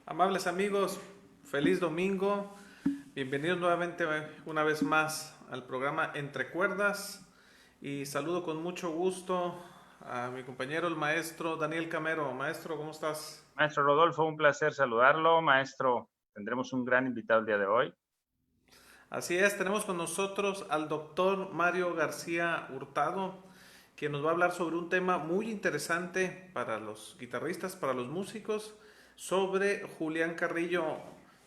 Amables amigos, feliz domingo. Bienvenidos nuevamente una vez más al programa Entre Cuerdas y saludo con mucho gusto a mi compañero el maestro Daniel Camero. Maestro, ¿cómo estás? Maestro Rodolfo, un placer saludarlo. Maestro, tendremos un gran invitado el día de hoy. Así es, tenemos con nosotros al doctor Mario García Hurtado, quien nos va a hablar sobre un tema muy interesante para los guitarristas, para los músicos, sobre Julián Carrillo.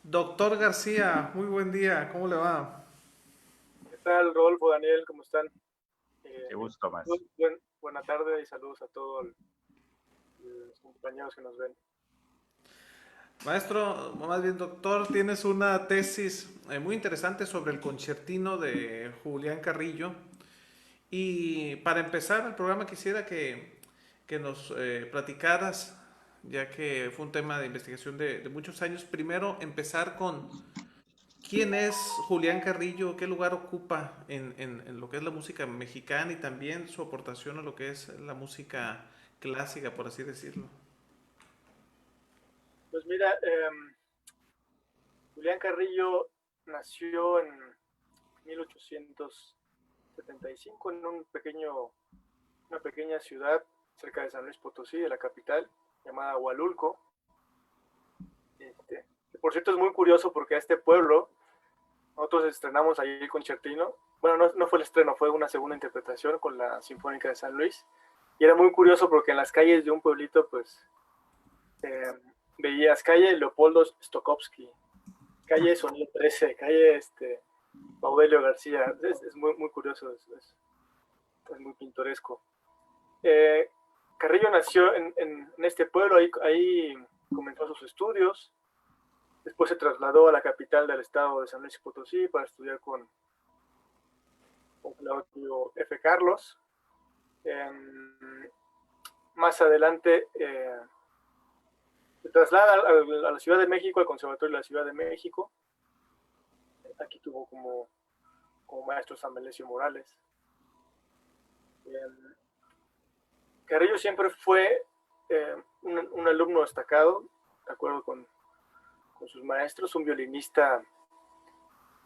Doctor García, muy buen día, ¿cómo le va? ¿Qué tal, Rodolfo, Daniel? ¿Cómo están? Qué gusto, maestro. Buena tarde y saludos a todos los compañeros que nos ven. Maestro, más bien doctor, tienes una tesis muy interesante sobre el concertino de Julián Carrillo. Y para empezar el programa quisiera que nos platicaras, ya que fue un tema de investigación de muchos años, primero empezar con quién es Julián Carrillo, qué lugar ocupa en lo que es la música mexicana y también su aportación a lo que es la música clásica, por así decirlo. Pues mira, Julián Carrillo nació en 1875 en una pequeña ciudad cerca de San Luis Potosí, de la capital, llamada Hualulco. Que por cierto es muy curioso porque a este pueblo nosotros estrenamos ahí el concertino. Bueno, no fue el estreno, fue una segunda interpretación con la Sinfónica de San Luis. Y era muy curioso porque en las calles de un pueblito, pues, veías calle Leopoldo Stokowski, calle Sonido 13, calle Baudelio García. Es muy, muy curioso, es muy pintoresco. Carrillo nació en este pueblo, ahí comenzó sus estudios. Después se trasladó a la capital del estado de San Luis Potosí para estudiar con Claudio F. Carlos. Más adelante se traslada a la Ciudad de México, al Conservatorio de la Ciudad de México. Aquí tuvo como maestro San Melesio Morales. Carrillo siempre fue un alumno destacado, de acuerdo con sus maestros, un violinista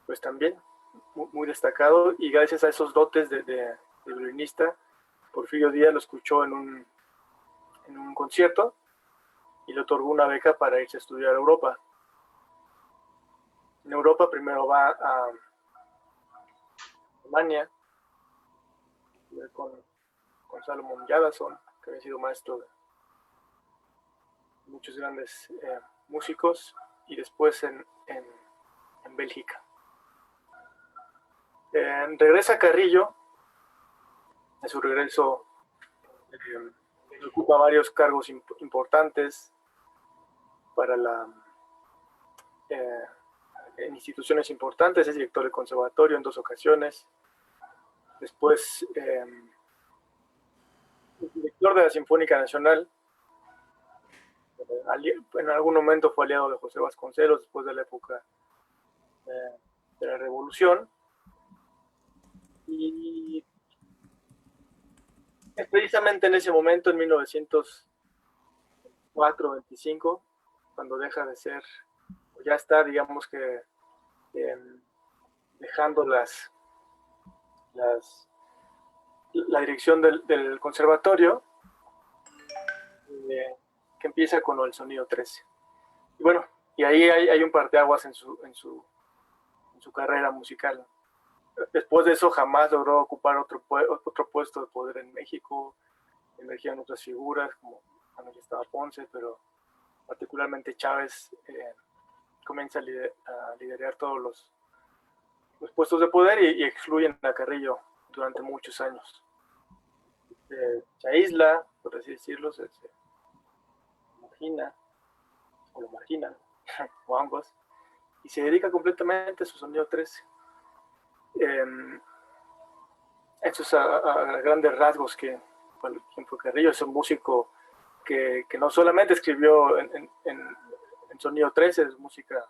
pues también muy destacado, y gracias a esos dotes de violinista, Porfirio Díaz lo escuchó en un concierto y le otorgó una beca para irse a estudiar a Europa. En Europa primero va a Alemania con Salomón Jadassohn, que había sido maestro de muchos grandes músicos, y después en Bélgica. Regresa a Carrillo. En su regreso ocupa varios cargos importantes para en instituciones importantes. Es director del conservatorio en 2 ocasiones. Después director de la Sinfónica Nacional. En algún momento fue aliado de José Vasconcelos después de la época de la Revolución. Y es precisamente en ese momento, en 1904-25, cuando deja de ser, ya está, digamos que dejando la dirección del conservatorio, que empieza con el Sonido 13. Y bueno, y ahí hay un parteaguas en su carrera musical. Después de eso jamás logró ocupar otro puesto de poder en México. Emergían otras figuras, como cuando ya estaba Ponce, pero particularmente Chávez comienza a liderar todos los puestos de poder y excluyen a Carrillo durante muchos años. Se aísla, por así decirlo, se margina, o lo marginan, o ambos, y se dedica completamente a su Sonido 13. Esto es a grandes rasgos que fue Carrillo. Es un músico que no solamente escribió en Sonido 13, es música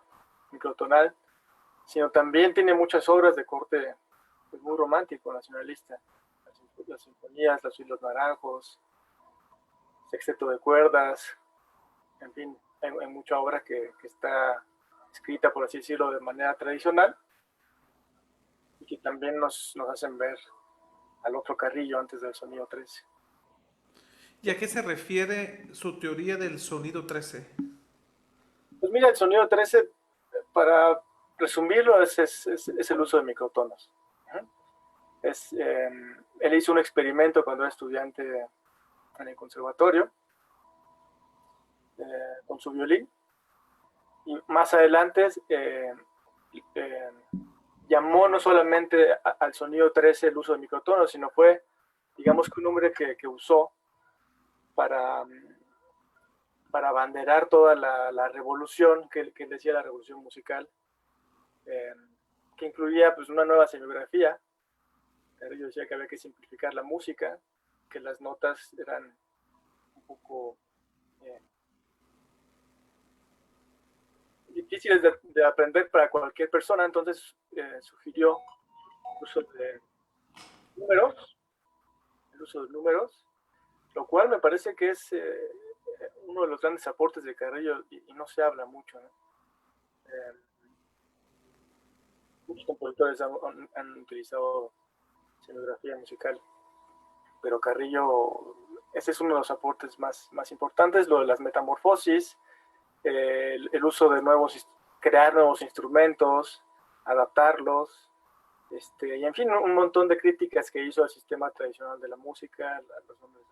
microtonal, sino también tiene muchas obras de corte pues, muy romántico, nacionalista. Las sinfonías, Los Hilos Naranjos, Sexteto de Cuerdas, en fin, hay mucha obra que está escrita, por así decirlo, de manera tradicional y que también nos hacen ver al otro Carrillo antes del sonido 13. ¿Y a qué se refiere su teoría del sonido 13? Pues mira, el sonido 13, para resumirlo, es el uso de microtonos. Él hizo un experimento cuando era estudiante en el conservatorio con su violín, y más adelante llamó no solamente al sonido 13 el uso de microtonos, sino fue, digamos, que un nombre que usó para abanderar toda la revolución que él decía, la revolución musical, que incluía pues una nueva semiografía. Yo decía que había que simplificar la música, que las notas eran un poco difíciles de aprender para cualquier persona, entonces sugirió el uso de números, lo cual me parece que es uno de los grandes aportes de Carrillo y no se habla mucho, ¿no? Muchos compositores han utilizado escenografía musical, pero Carrillo, ese es uno de los aportes más importantes, lo de las metamorfosis, el uso de crear nuevos instrumentos, adaptarlos, y en fin, un montón de críticas que hizo al sistema tradicional de la música, los nombres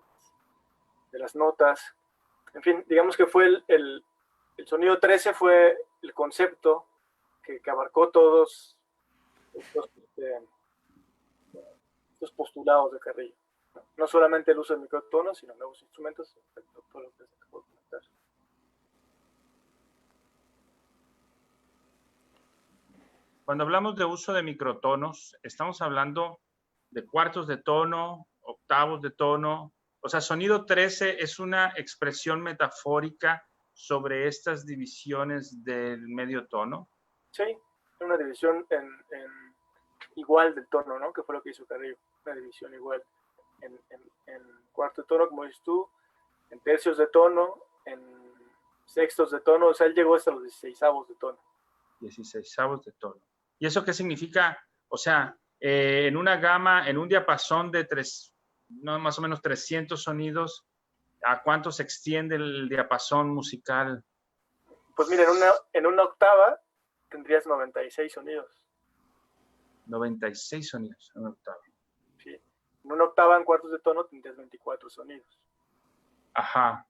de las notas. En fin, digamos que fue el sonido 13 fue el concepto que abarcó todos estos postulados de Carrillo. No solamente el uso de microtonos, sino nuevos instrumentos, todo lo que se acabó de comentar. Cuando hablamos de uso de microtonos, estamos hablando de cuartos de tono, octavos de tono. O sea, sonido 13 es una expresión metafórica sobre estas divisiones del medio tono. Sí, una división igual del tono, ¿no? Que fue lo que hizo Carrillo, una división igual en cuarto de tono, como dices tú, en tercios de tono, en sextos de tono, o sea, él llegó hasta los 16avos de tono. 16avos de tono. ¿Y eso qué significa? O sea, en una gama, en un diapasón de más o menos 300 sonidos, ¿a cuánto se extiende el diapasón musical? Pues mira, en una octava tendrías 96 sonidos. 96 sonidos en una octava. Sí. En una octava en cuartos de tono tendrías 24 sonidos. Ajá.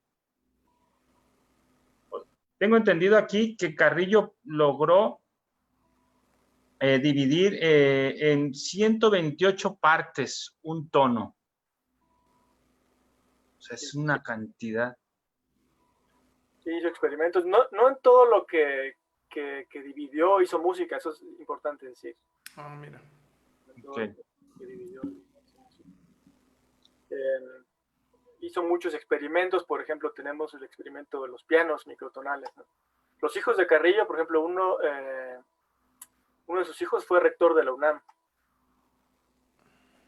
Tengo entendido aquí que Carrillo logró dividir en 128 partes un tono. O sea, es una cantidad. Sí, hizo experimentos. No en todo lo que dividió hizo música, eso es importante decir. Ah, mira. Okay. Hizo muchos experimentos, por ejemplo, tenemos el experimento de los pianos microtonales, ¿no? Los hijos de Carrillo, por ejemplo, uno de sus hijos fue rector de la UNAM,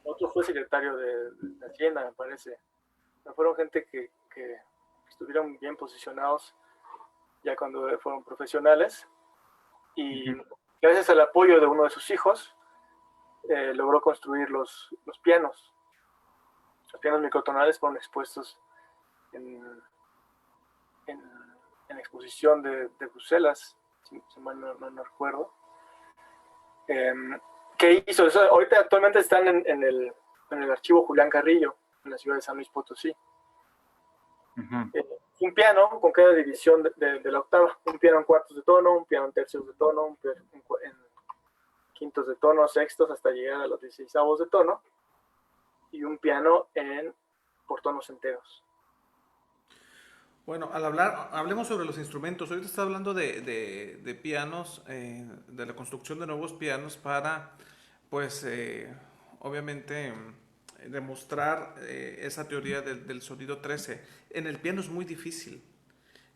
otro fue secretario de Hacienda, me parece. Fueron gente que estuvieron bien posicionados ya cuando fueron profesionales, y gracias al apoyo de uno de sus hijos logró construir los pianos. Los pianos microtonales fueron expuestos en exposición de Bruselas, si mal no recuerdo. ¿Qué hizo? Eso, ahorita actualmente están en el archivo Julián Carrillo, en la ciudad de San Luis Potosí. Un piano con cada división de la octava, un piano en cuartos de tono, un piano en tercios de tono, un piano en quintos de tono, sextos, hasta llegar a los 16avos de tono, y un piano por tonos enteros. Bueno, hablemos sobre los instrumentos. Ahorita está hablando de pianos, de la construcción de nuevos pianos para, pues, obviamente, demostrar esa teoría del sonido 13. En el piano es muy difícil.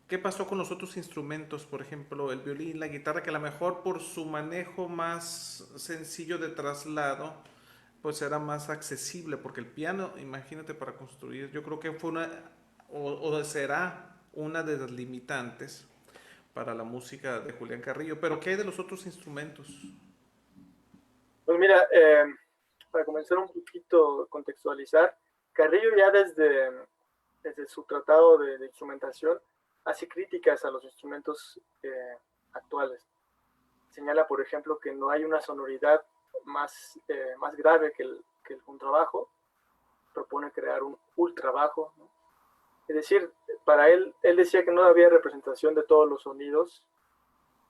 ¿Qué pasó con los otros instrumentos? Por ejemplo, el violín, la guitarra, que a lo mejor por su manejo más sencillo de traslado, pues era más accesible, porque el piano, imagínate, para construir, yo creo que fue o será una de las limitantes para la música de Julián Carrillo. Pero ¿qué hay de los otros instrumentos? Pues mira, para comenzar un poquito a contextualizar, Carrillo ya desde su tratado de instrumentación hace críticas a los instrumentos actuales. Señala, por ejemplo, que no hay una sonoridad más grave que el contrabajo. Propone crear un ultrabajo, ¿no? Es decir, para él decía que no había representación de todos los sonidos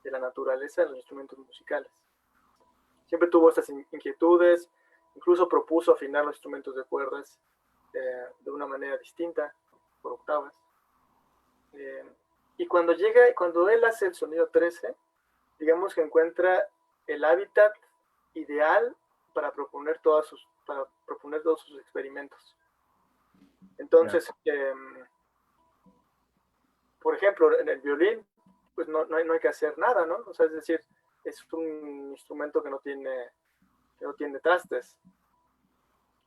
de la naturaleza en los instrumentos musicales. Siempre tuvo estas inquietudes, incluso propuso afinar los instrumentos de cuerdas de una manera distinta, por octavas. Y cuando él hace el sonido 13, digamos que encuentra el hábitat ideal para proponer todos sus experimentos. Entonces, por ejemplo, en el violín, pues no hay que hacer nada, ¿no? O sea, es decir, es un instrumento que no tiene trastes.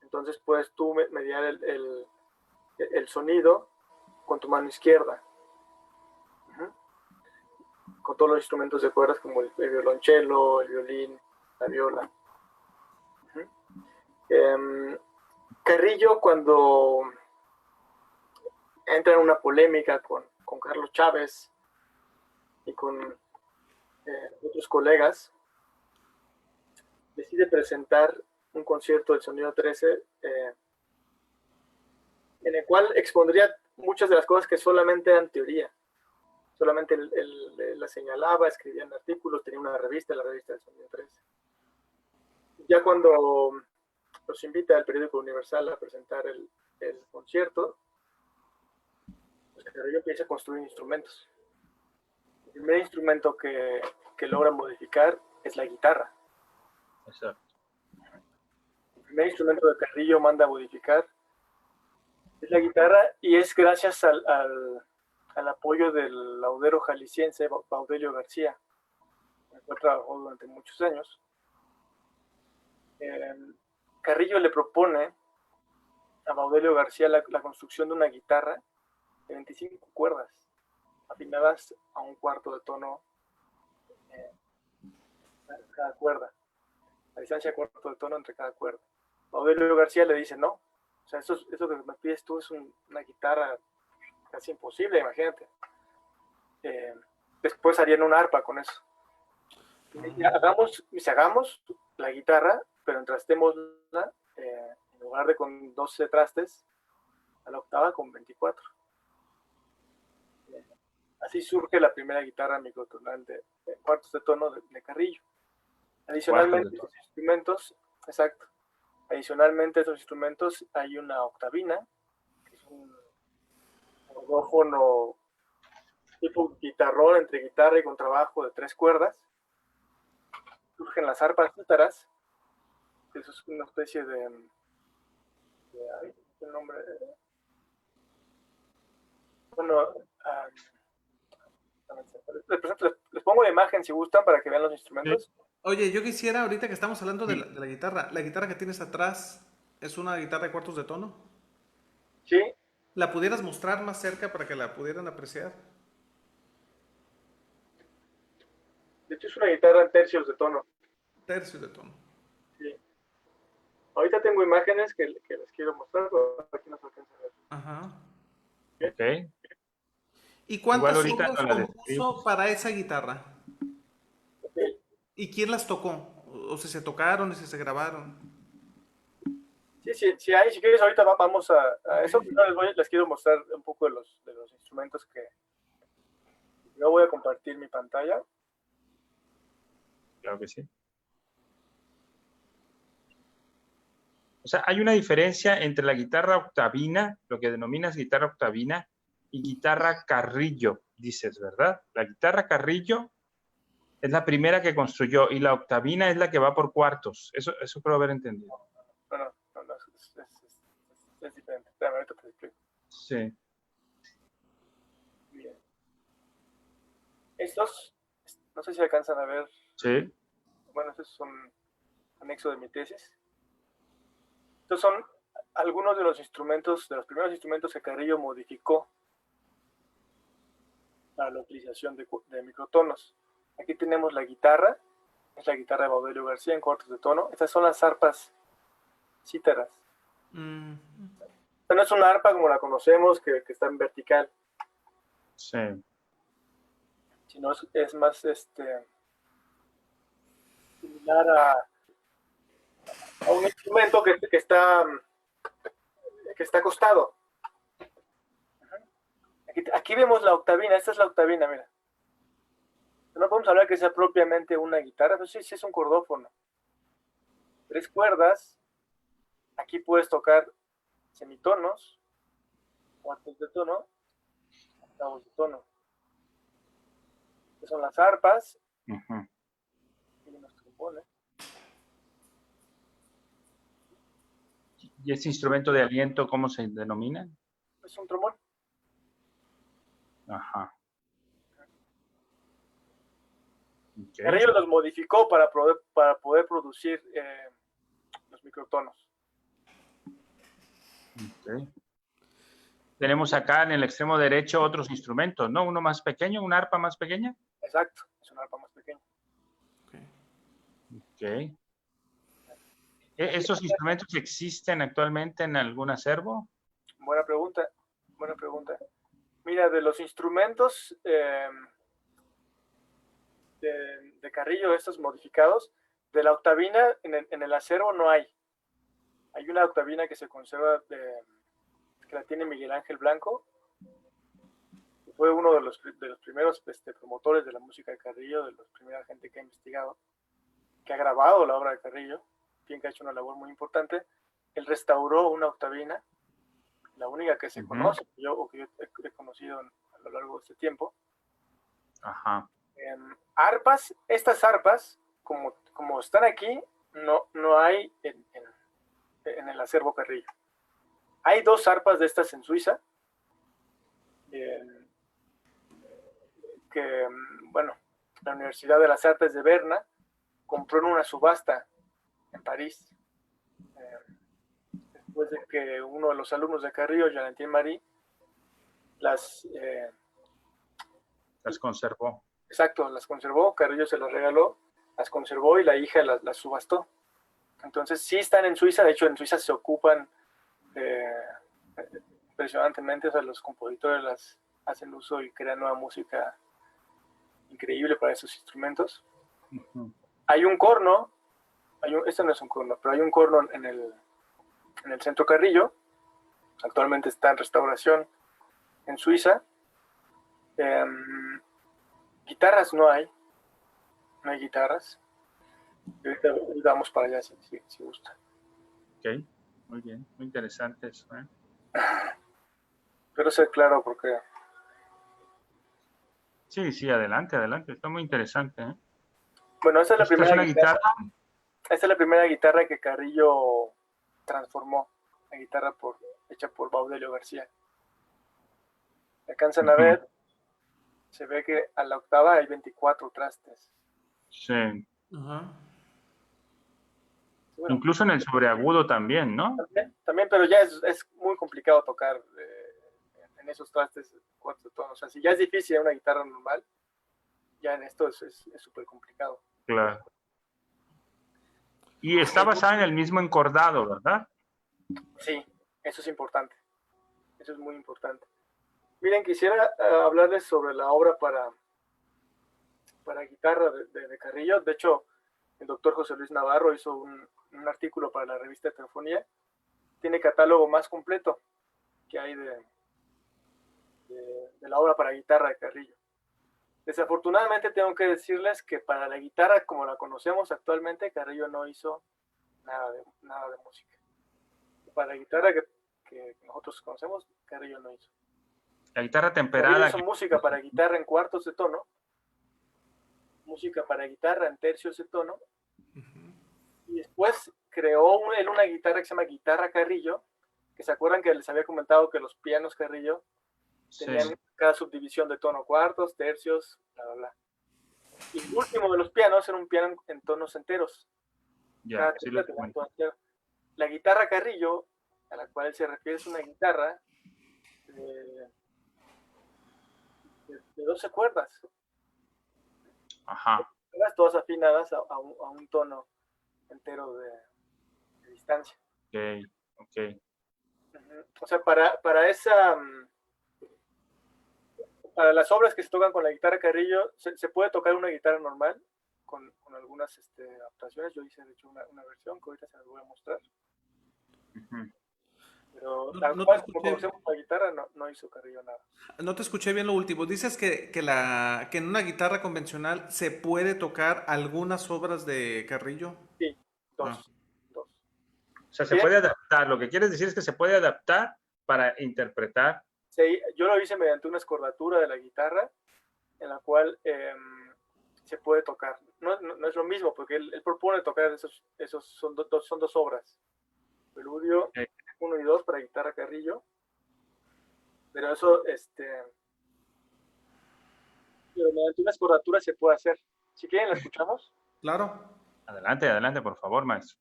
Entonces puedes tú mediar el sonido con tu mano izquierda. Con todos los instrumentos de cuerdas como el violonchelo, el violín, la viola. Carrillo, cuando entra en una polémica con Carlos Chávez y con otros colegas, decide presentar un concierto del sonido 13 en el cual expondría muchas de las cosas que solamente eran teoría. Solamente él la señalaba, escribía en artículos, tenía una revista, la revista del sonido 13. Ya cuando los invita al periódico Universal a presentar el concierto, pues Carrillo empieza a construir instrumentos. El primer instrumento que logra modificar es la guitarra. Exacto. El primer instrumento que Carrillo manda a modificar es la guitarra, y es gracias al apoyo del laudero jalisciense Baudelio García, con el cual trabajó durante muchos años. Carrillo le propone a Baudelio García la construcción de una guitarra de 25 cuerdas, afinadas a un cuarto de tono cada cuerda, la distancia de cuarto de tono entre cada cuerda. Baudelio García le dice no, o sea, eso que me pides tú es una guitarra casi imposible, imagínate. Después harían un arpa con eso. Hagamos la guitarra, pero entrastémosla en lugar de con 12 trastes, a la octava con 24. Así surge la primera guitarra microtonal de cuartos de tono de Carrillo. Adicionalmente, esos instrumentos, exacto. Adicionalmente, esos instrumentos hay una octavina, que es un orgófono tipo guitarrón entre guitarra y contrabajo de 3 cuerdas. Surgen las arpas cítaras, que eso es una especie de el nombre. Bueno, les pongo la imagen si gustan para que vean los instrumentos. Sí. Oye, yo quisiera, ahorita que estamos hablando de la guitarra que tienes atrás, ¿es una guitarra de cuartos de tono? Sí. ¿La pudieras mostrar más cerca para que la pudieran apreciar? De hecho, es una guitarra en tercios de tono. Tercios de tono. Sí. Ahorita tengo imágenes que les quiero mostrar, pero aquí no se alcanza a ver. Ajá. Ok. ¿Y cuántas Igual ahorita obras no la compuso para esa guitarra? Okay. ¿Y quién las tocó? O si se tocaron y si se grabaron. Sí, si quieres ahorita vamos a eso. Primero les quiero mostrar un poco de los instrumentos que yo voy a compartir mi pantalla. Claro que sí. O sea, hay una diferencia entre la guitarra octavina, lo que denominas guitarra octavina, y guitarra Carrillo, dices, ¿verdad? La guitarra Carrillo es la primera que construyó y la octavina es la que va por cuartos. Eso creo haber entendido. No, es diferente. Espérame, ahorita te explico. Sí. Bien. Estos, no sé si alcanzan a ver. Sí. Bueno, este es un anexo de mi tesis. Estos son algunos de los instrumentos, de los primeros instrumentos que Carrillo modificó para la utilización de microtonos. Aquí tenemos la guitarra, es la guitarra de Baudelio García en cuartos de tono. Estas son las arpas cítaras. Mm, No es una arpa como la conocemos, que está en vertical, Sí. sino es más similar a un instrumento que está acostado. Aquí vemos la octavina, esta es la octavina, mira. No podemos hablar que sea propiamente una guitarra, pero sí es un cordófono. 3 cuerdas, aquí puedes tocar semitonos, cuartos de tono, octavos de tono. Estas son las arpas, Ujú. y los trombones. ¿Y ese instrumento de aliento cómo se denomina? Es un trombón. Ajá. Okay. Carrillo los modificó para poder producir los microtonos. Okay. Tenemos acá en el extremo derecho otros instrumentos, ¿no? Uno más pequeño, una arpa más pequeña. Exacto, es una arpa más pequeña. Okay. ¿Estos instrumentos existen actualmente en algún acervo? Buena pregunta, buena pregunta. Mira, de los instrumentos de Carrillo, estos modificados, de la octavina en el acervo no hay. Hay una octavina que se conserva, que la tiene Miguel Ángel Blanco, que fue uno de los primeros promotores de la música de Carrillo, de la primera gente que ha investigado, que ha grabado la obra de Carrillo, quien que ha hecho una labor muy importante. Él restauró una octavina, la única que se conoce, que yo he conocido a lo largo de este tiempo. Ajá. Arpas, estas arpas, como están aquí, no hay en el acervo Carrillo. Hay 2 arpas de estas en Suiza, que, bueno, la Universidad de las Artes de Berna compró en una subasta en París, después de que uno de los alumnos de Carrillo, Valentin Marie, las conservó. Exacto, las conservó, Carrillo se las regaló, las conservó y la hija las subastó. Entonces sí están en Suiza, de hecho en Suiza se ocupan impresionantemente, o sea, los compositores las hacen uso y crean nueva música increíble para esos instrumentos. Uh-huh. Hay un corno, este no es un corno, pero hay un corno en el Centro Carrillo, actualmente está en restauración en Suiza. Guitarras no hay guitarras. Y ahorita vamos para allá si gusta. Ok, muy bien, muy interesante eso, ¿eh? Pero ser claro porque... Sí, adelante, está muy interesante, ¿eh? Bueno, esta es la primera guitarra. Esta es la primera guitarra que Carrillo transformó, la guitarra hecha por Baudelio García. Alcanzan a ver, se ve que a la octava hay 24 trastes. Sí. Ajá. Bueno, incluso en el sobreagudo también, ¿no? También, pero ya es muy complicado tocar en esos trastes cuartos de tono. O sea, si ya es difícil en una guitarra normal, ya en esto es súper complicado. Claro. Y está basada en el mismo encordado, ¿verdad? Sí, eso es importante. Eso es muy importante. Miren, quisiera hablarles sobre la obra para guitarra de Carrillo. De hecho, el doctor José Luis Navarro hizo un artículo para la revista Teofonía. Tiene catálogo más completo que hay de la obra para guitarra de Carrillo. Desafortunadamente tengo que decirles que para la guitarra como la conocemos actualmente, Carrillo no hizo nada de música. Para la guitarra que nosotros conocemos, Carrillo no hizo. La guitarra temperada. Carrillo hizo música para guitarra en cuartos de tono, música para guitarra en tercios de tono, y después creó él una guitarra que se llama Guitarra Carrillo, que se acuerdan que les había comentado que los pianos Carrillo tenían cada subdivisión de tono, cuartos, tercios, bla, bla, bla. Y el último de los pianos era un piano en tonos enteros. Ya, sí la guitarra Carrillo, a la cual se refiere, es una guitarra de 12 cuerdas, Ajá, todas afinadas a un tono entero de distancia. ok, ok. O sea, para las obras que se tocan con la guitarra Carrillo, se puede tocar una guitarra normal con algunas adaptaciones. Yo hice, de hecho, una versión que ahorita se las voy a mostrar. Ujú. Pero No, tal no te cual, como escuché, conocemos la guitarra, no hizo Carrillo nada. no te escuché bien lo último. Dices que en una guitarra convencional se puede tocar algunas obras de Carrillo. Sí, Ah, dos. O sea, Si se quieren, puede adaptar. Lo que quieres decir es que se puede adaptar para interpretar. yo lo hice mediante una escordatura de la guitarra, en la cual se puede tocar. No es lo mismo, porque él propone tocar esos son dos obras. Preludio eh, 1 y 2 para guitarra Carrillo. Pero eso, pero mediante una escordatura se puede hacer. Si quieren, la escuchamos. claro. Adelante, adelante, por favor, maestro.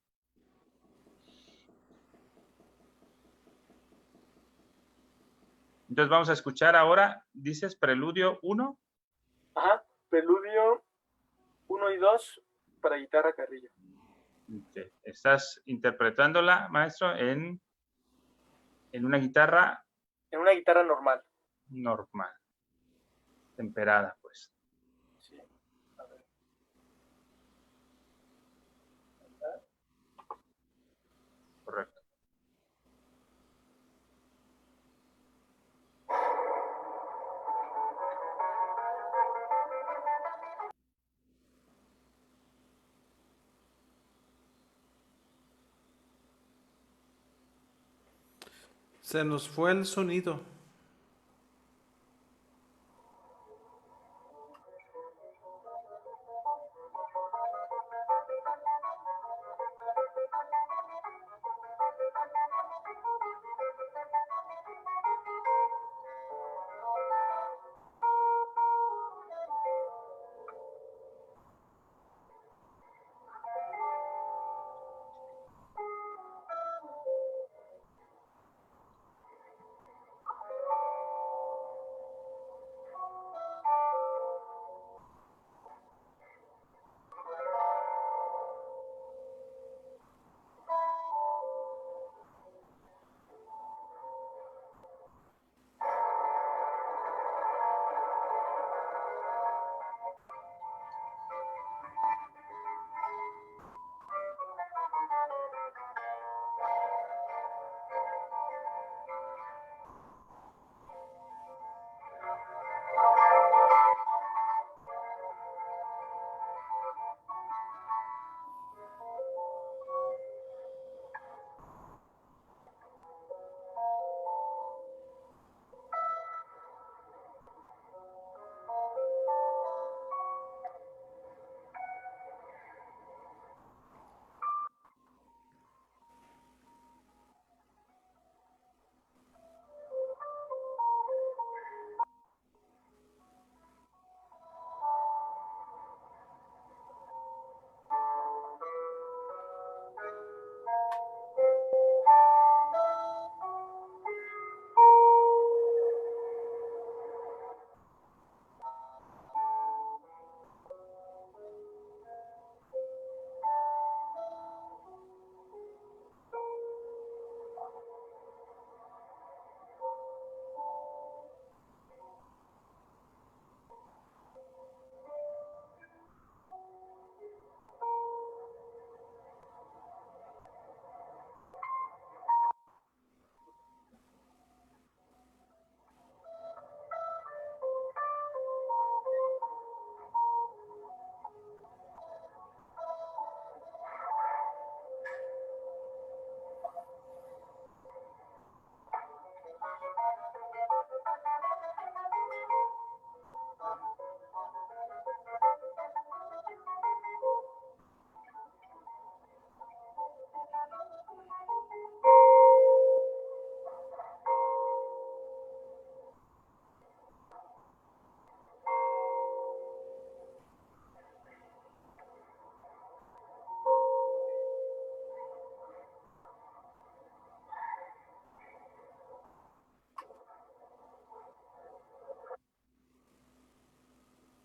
Entonces vamos a escuchar ahora, dices, Preludio 1. Ajá, Preludio 1 y 2 para guitarra Carrillo. Okay. Estás interpretándola, maestro, en una guitarra En una guitarra normal. normal, temperada, pues. Sí. A ver. Correcto. Se nos fue el sonido.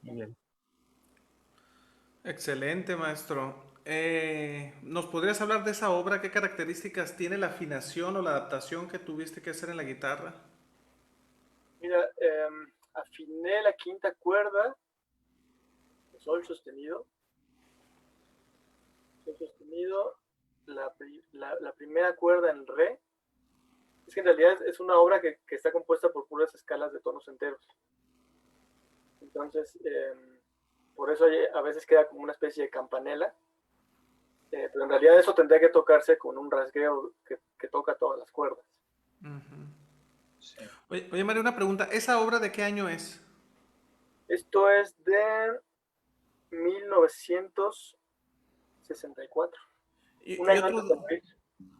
Muy bien. Excelente, maestro. ¿Nos podrías hablar de esa obra? ¿Qué características tiene la afinación o la adaptación que tuviste que hacer en la guitarra? Mira, afiné la quinta cuerda, sol sostenido, la primera cuerda en re. Es que en realidad es una obra que está compuesta por puras escalas de tonos enteros. Entonces, por eso a veces queda como una especie de campanela, pero en realidad eso tendría que tocarse con un rasgueo que toca todas las cuerdas. Ujú. Sí. Oye, Mario, una pregunta. ¿Esa obra de qué año es? Esto es de 1964. Un Y año otro, antes de morir.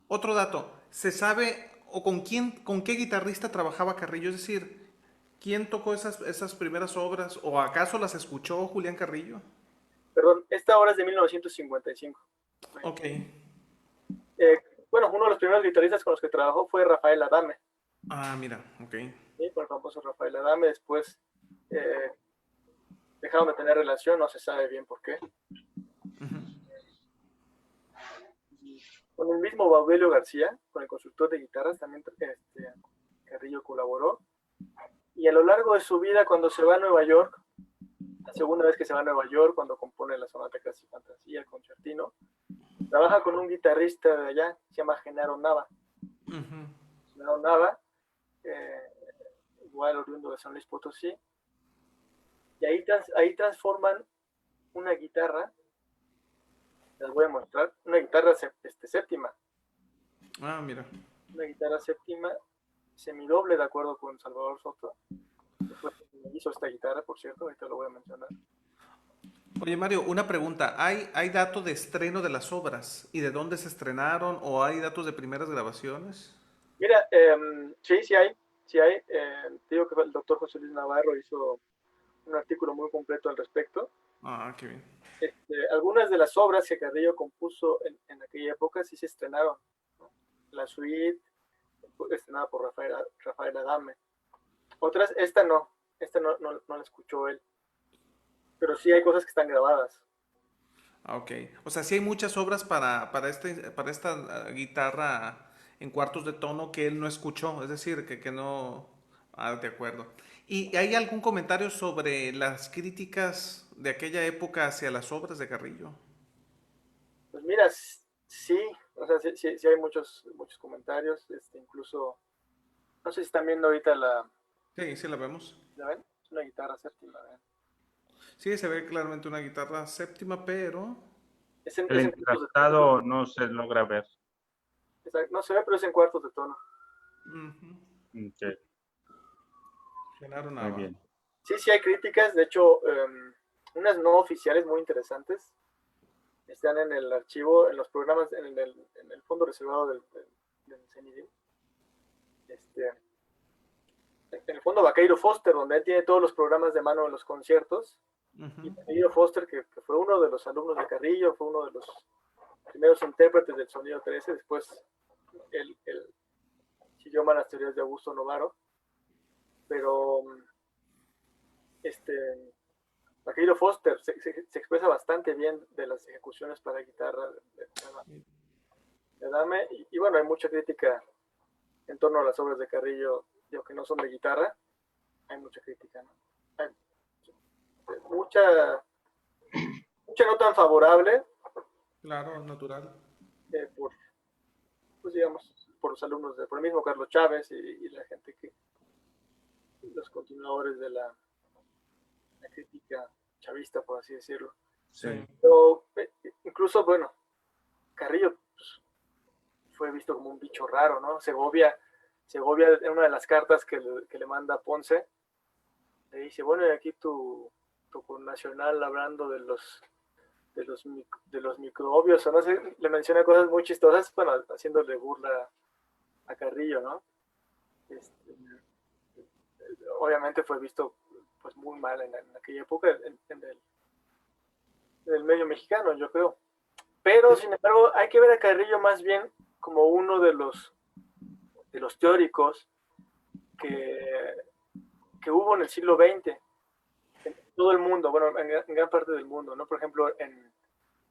otro dato. ¿Se sabe o con qué guitarrista trabajaba Carrillo? Es decir, ¿quién tocó esas primeras obras? ¿O acaso las escuchó Julián Carrillo? Perdón, esta obra es de 1955. Ok. Eh, bueno, uno de los primeros guitarristas con los que trabajó fue Rafael Adame, Ah, mira, ok. ¿sí? Con el famoso Rafael Adame. Después eh, dejaron de tener relación, no se sabe bien por qué. Ujú. Con el mismo Baudilio García, con el constructor de guitarras, también Carrillo colaboró. Y a lo largo de su vida, cuando se va a Nueva York, la segunda vez que se va a Nueva York, cuando compone la Sonata Casi Fantasía, el concertino, trabaja con un guitarrista de allá, se llama Genaro Nava. Ujú. Genaro Nava, eh, igual oriundo de San Luis Potosí, y ahí transforman una guitarra, les voy a mostrar, una guitarra séptima, Ah, mira. una guitarra séptima semidoble, de acuerdo con Salvador Soto, que fue quien hizo esta guitarra, por cierto, ahorita lo voy a mencionar. Oye, Mario, una pregunta. ¿Hay dato de estreno de las obras? ¿Y de dónde se estrenaron? ¿O hay datos de primeras grabaciones? Mira, sí, sí hay. Te digo que el doctor José Luis Navarro hizo un artículo muy completo al respecto. Ah, qué bien. Algunas de las obras que Carrillo compuso en aquella época sí se estrenaron, ¿no? La suite, estrenada por Rafael Adame. Otras, esta no la escuchó él, pero sí hay cosas que están grabadas. Ah, ok. O sea, sí hay muchas obras para esta guitarra en cuartos de tono que él no escuchó, es decir, que no... Ah, de acuerdo. ¿Y hay algún comentario sobre las críticas de aquella época hacia las obras de Carrillo? Pues mira, sí, o sea, sí hay muchos comentarios, incluso, no sé si están viendo ahorita Sí, sí la vemos. ¿la ven? Es una guitarra séptima, ¿ven? Sí, se ve claramente una guitarra séptima, pero... El Es en cuartos de tono. encastado no se logra ver. No se ve, pero es en cuartos de tono. Ujú. Ok, Genaro muy Nava. bien. Sí hay críticas, de hecho, unas no oficiales muy interesantes están en el archivo, en los programas, en el fondo reservado del CENIDIM. En el fondo Vaqueiro Foster, donde él tiene todos los programas de mano en los conciertos. Y Ujú. Vaqueiro Foster, que fue uno de los alumnos de Carrillo, fue uno de los primeros intérpretes del sonido 13, después él siguió más las teorías de Augusto Novaro, pero Vaqueiro Foster se expresa bastante bien de las ejecuciones para guitarra de Adame, y bueno, hay mucha crítica en torno a las obras de Carrillo, digo, que no son de guitarra, hay mucha crítica, ¿no? Hay mucha no tan favorable, Claro, natural. por, pues digamos, por los alumnos, por el mismo Carlos Chávez y la gente los continuadores de la crítica chavista, por así decirlo. Sí. Sí. Pero incluso, bueno, Carrillo pues, fue visto como un bicho raro, ¿no? Segovia en una de las cartas que le manda a Ponce, le dice, bueno, y aquí tu connacional hablando de los microbios, o no sé, le menciona cosas muy chistosas, bueno, haciéndole burla a Carrillo, ¿no? Obviamente fue visto pues muy mal en aquella época en el medio mexicano, yo creo. Pero, sin embargo, hay que ver a Carrillo más bien como uno de los teóricos que hubo en el siglo XX. todo el mundo, bueno, en gran parte del mundo, ¿no? Por ejemplo, en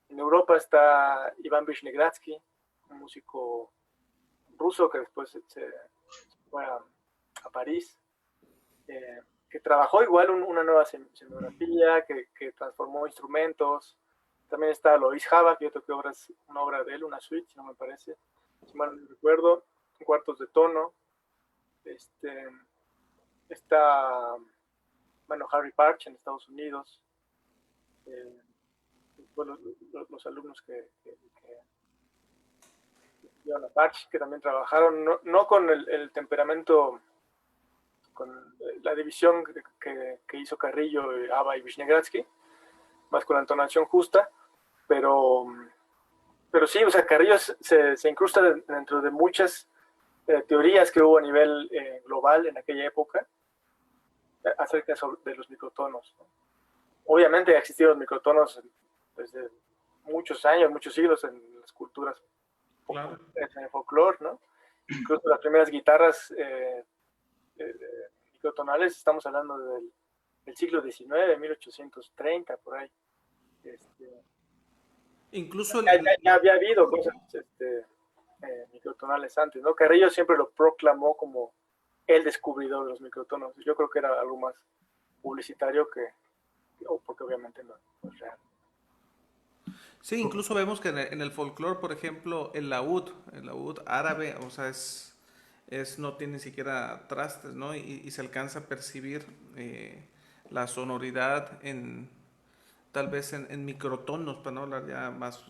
Europa está Iván Vishnegradsky, un músico ruso que después se fue a París, que trabajó igual una nueva escenografía, que transformó instrumentos. También está Lois Hava, que yo toqué una obra de él, una suite, si no me parece, si mal no recuerdo, cuartos de tono. Está, bueno, Harry Parch en Estados Unidos. Bueno, los alumnos que llevan a Parch, que también trabajaron, no con el temperamento, con la división que hizo Carrillo, Hava y Vishnegradsky, más con la entonación justa, pero sí, o sea, Carrillo se incrusta dentro de muchas teorías que hubo a nivel global en aquella época acerca de los microtonos, ¿no? Obviamente ha existido los microtonos desde muchos años, muchos siglos en las culturas, Claro. en el folclore, ¿no? Incluso las primeras guitarras microtonales, estamos hablando del siglo XIX, 1830, por ahí. Incluso Ya había habido cosas microtonales antes, ¿no? Carrillo siempre lo proclamó como el descubridor de los microtonos. Yo creo que era algo más publicitario porque obviamente no es real. sí, incluso vemos que en el folclore, por ejemplo, el laúd árabe, o sea, no tiene ni siquiera trastes, ¿no? Y se alcanza a percibir la sonoridad tal vez en microtonos, para no hablar ya más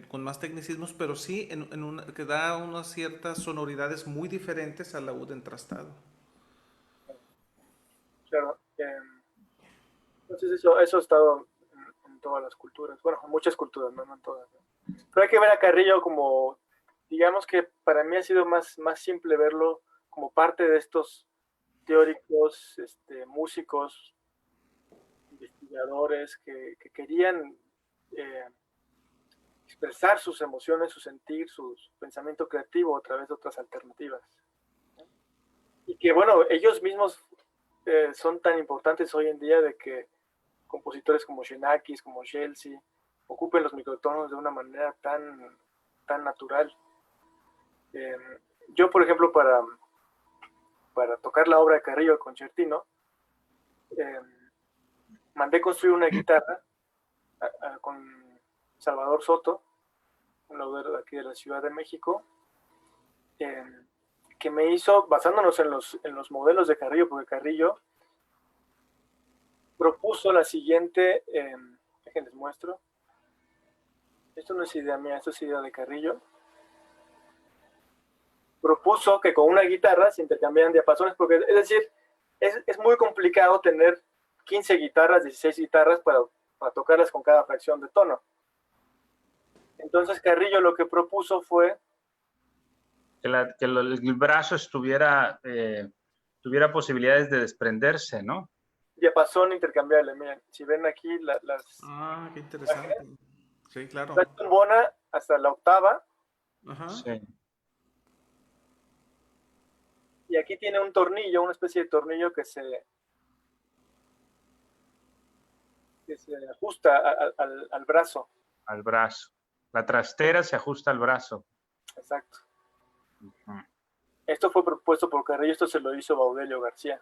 con más tecnicismos, pero sí que da unas ciertas sonoridades muy diferentes al laúd entrastado. Claro. Entonces eso ha estado en todas las culturas, bueno, en muchas culturas, no en todas, ¿no? Pero hay que ver a Carrillo como, digamos que para mí ha sido más simple verlo como parte de estos teóricos, músicos, investigadores que querían expresar sus emociones, su sentir, su pensamiento creativo a través de otras alternativas. Y que, bueno, ellos mismos son tan importantes hoy en día de que compositores como Xenakis, como Chelsea, ocupen los microtonos de una manera tan natural. Yo, por ejemplo, para tocar la obra de Carrillo, el concertino, mandé construir una guitarra con Salvador Soto, un laudero de aquí de la Ciudad de México, que me hizo, basándonos en los modelos de Carrillo, porque Carrillo propuso la siguiente, déjenles muestro, esto no es idea mía, esto es idea de Carrillo. Propuso que con una guitarra se intercambiaran diapasones, porque es decir, es muy complicado tener 15 guitarras, 16 guitarras para tocarlas con cada fracción de tono. Entonces Carrillo lo que propuso fue que el brazo tuviera posibilidades de desprenderse, ¿no? diapasón intercambiable. Miren, si ven aquí las... Ah, qué interesante. Sí, claro. La trombona hasta la octava. Ajá. Sí. Y aquí tiene un tornillo, una especie de tornillo que se ajusta al brazo. Al brazo. La trastera se ajusta al brazo. Exacto. Esto fue propuesto por Carrillo, esto se lo hizo Baudelio García.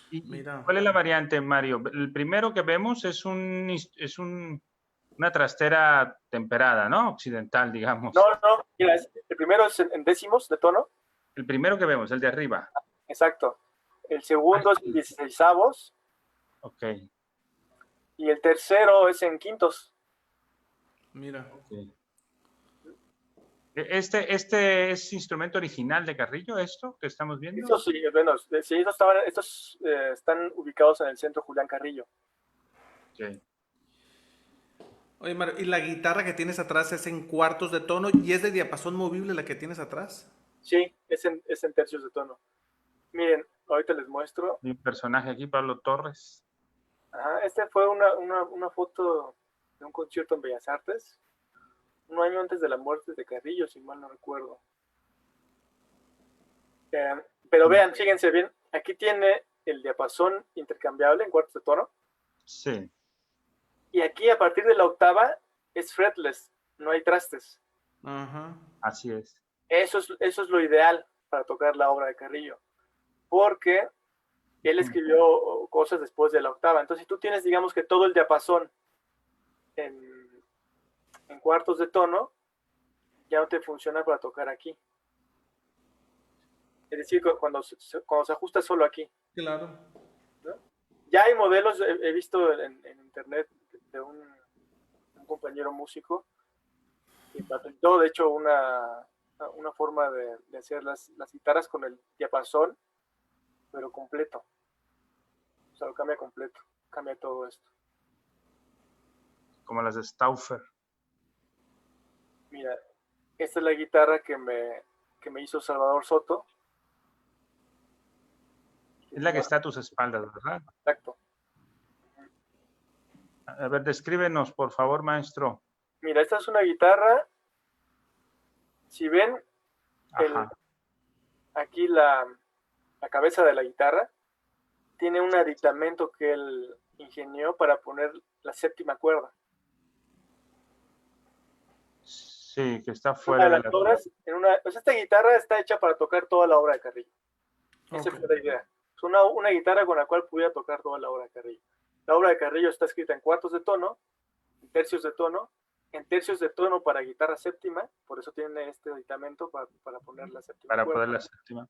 Mira. ¿Cuál es la variante, Mario? El primero que vemos es una trastera temperada, ¿no? Occidental, digamos. No, mira, el primero es en décimos de tono. El primero que vemos, el de arriba. Exacto. El segundo es en 16avos. Ok. Y el tercero es en quintos. Mira. Okay. ¿Este es instrumento original de Carrillo, esto que estamos viendo? Estos sí, bueno, sí, estos están ubicados en el centro Julián Carrillo. Okay. Oye, Mario, ¿y la guitarra que tienes atrás es en cuartos de tono y es de diapasón movible la que tienes atrás? Sí, es en tercios de tono. Miren, ahorita les muestro. Hay un personaje aquí, Pablo Torres. Ajá, fue una foto de un concierto en Bellas Artes, un año antes de la muerte de Carrillo, si mal no recuerdo. Pero vean, fíjense bien, aquí tiene el diapasón intercambiable en cuartos de tono. Sí. Y aquí, a partir de la octava, es fretless, no hay trastes. Ajá. Así es. Eso es lo ideal para tocar la obra de Carrillo, porque él escribió cosas después de la octava. Entonces, si tú tienes, digamos que todo el diapasón en cuartos de tono, ya no te funciona para tocar aquí. Es decir, cuando se ajusta solo aquí. Claro. ¿No? Ya hay modelos, he visto en internet de un compañero músico que patentó, de hecho, una forma de hacer las guitarras con el diapasón, pero completo. O sea, lo cambia completo, cambia todo esto. Como las de Stauffer. Mira, esta es la guitarra que me hizo Salvador Soto. Es la que está a tus espaldas, ¿verdad? Exacto. A ver, descríbenos, por favor, maestro. Mira, esta es una guitarra. Si ven aquí la cabeza de la guitarra, tiene un aditamento que él ingenió para poner la séptima cuerda. Sí, que está fuera de la... Pues esta guitarra está hecha para tocar toda la obra de Carrillo. Esa fue la idea. Es una guitarra con la cual pudiera tocar toda la obra de Carrillo. La obra de Carrillo está escrita en cuartos de tono, en tercios de tono para guitarra séptima, por eso tiene este aditamento para poner la séptima Para cuerda. poner la séptima.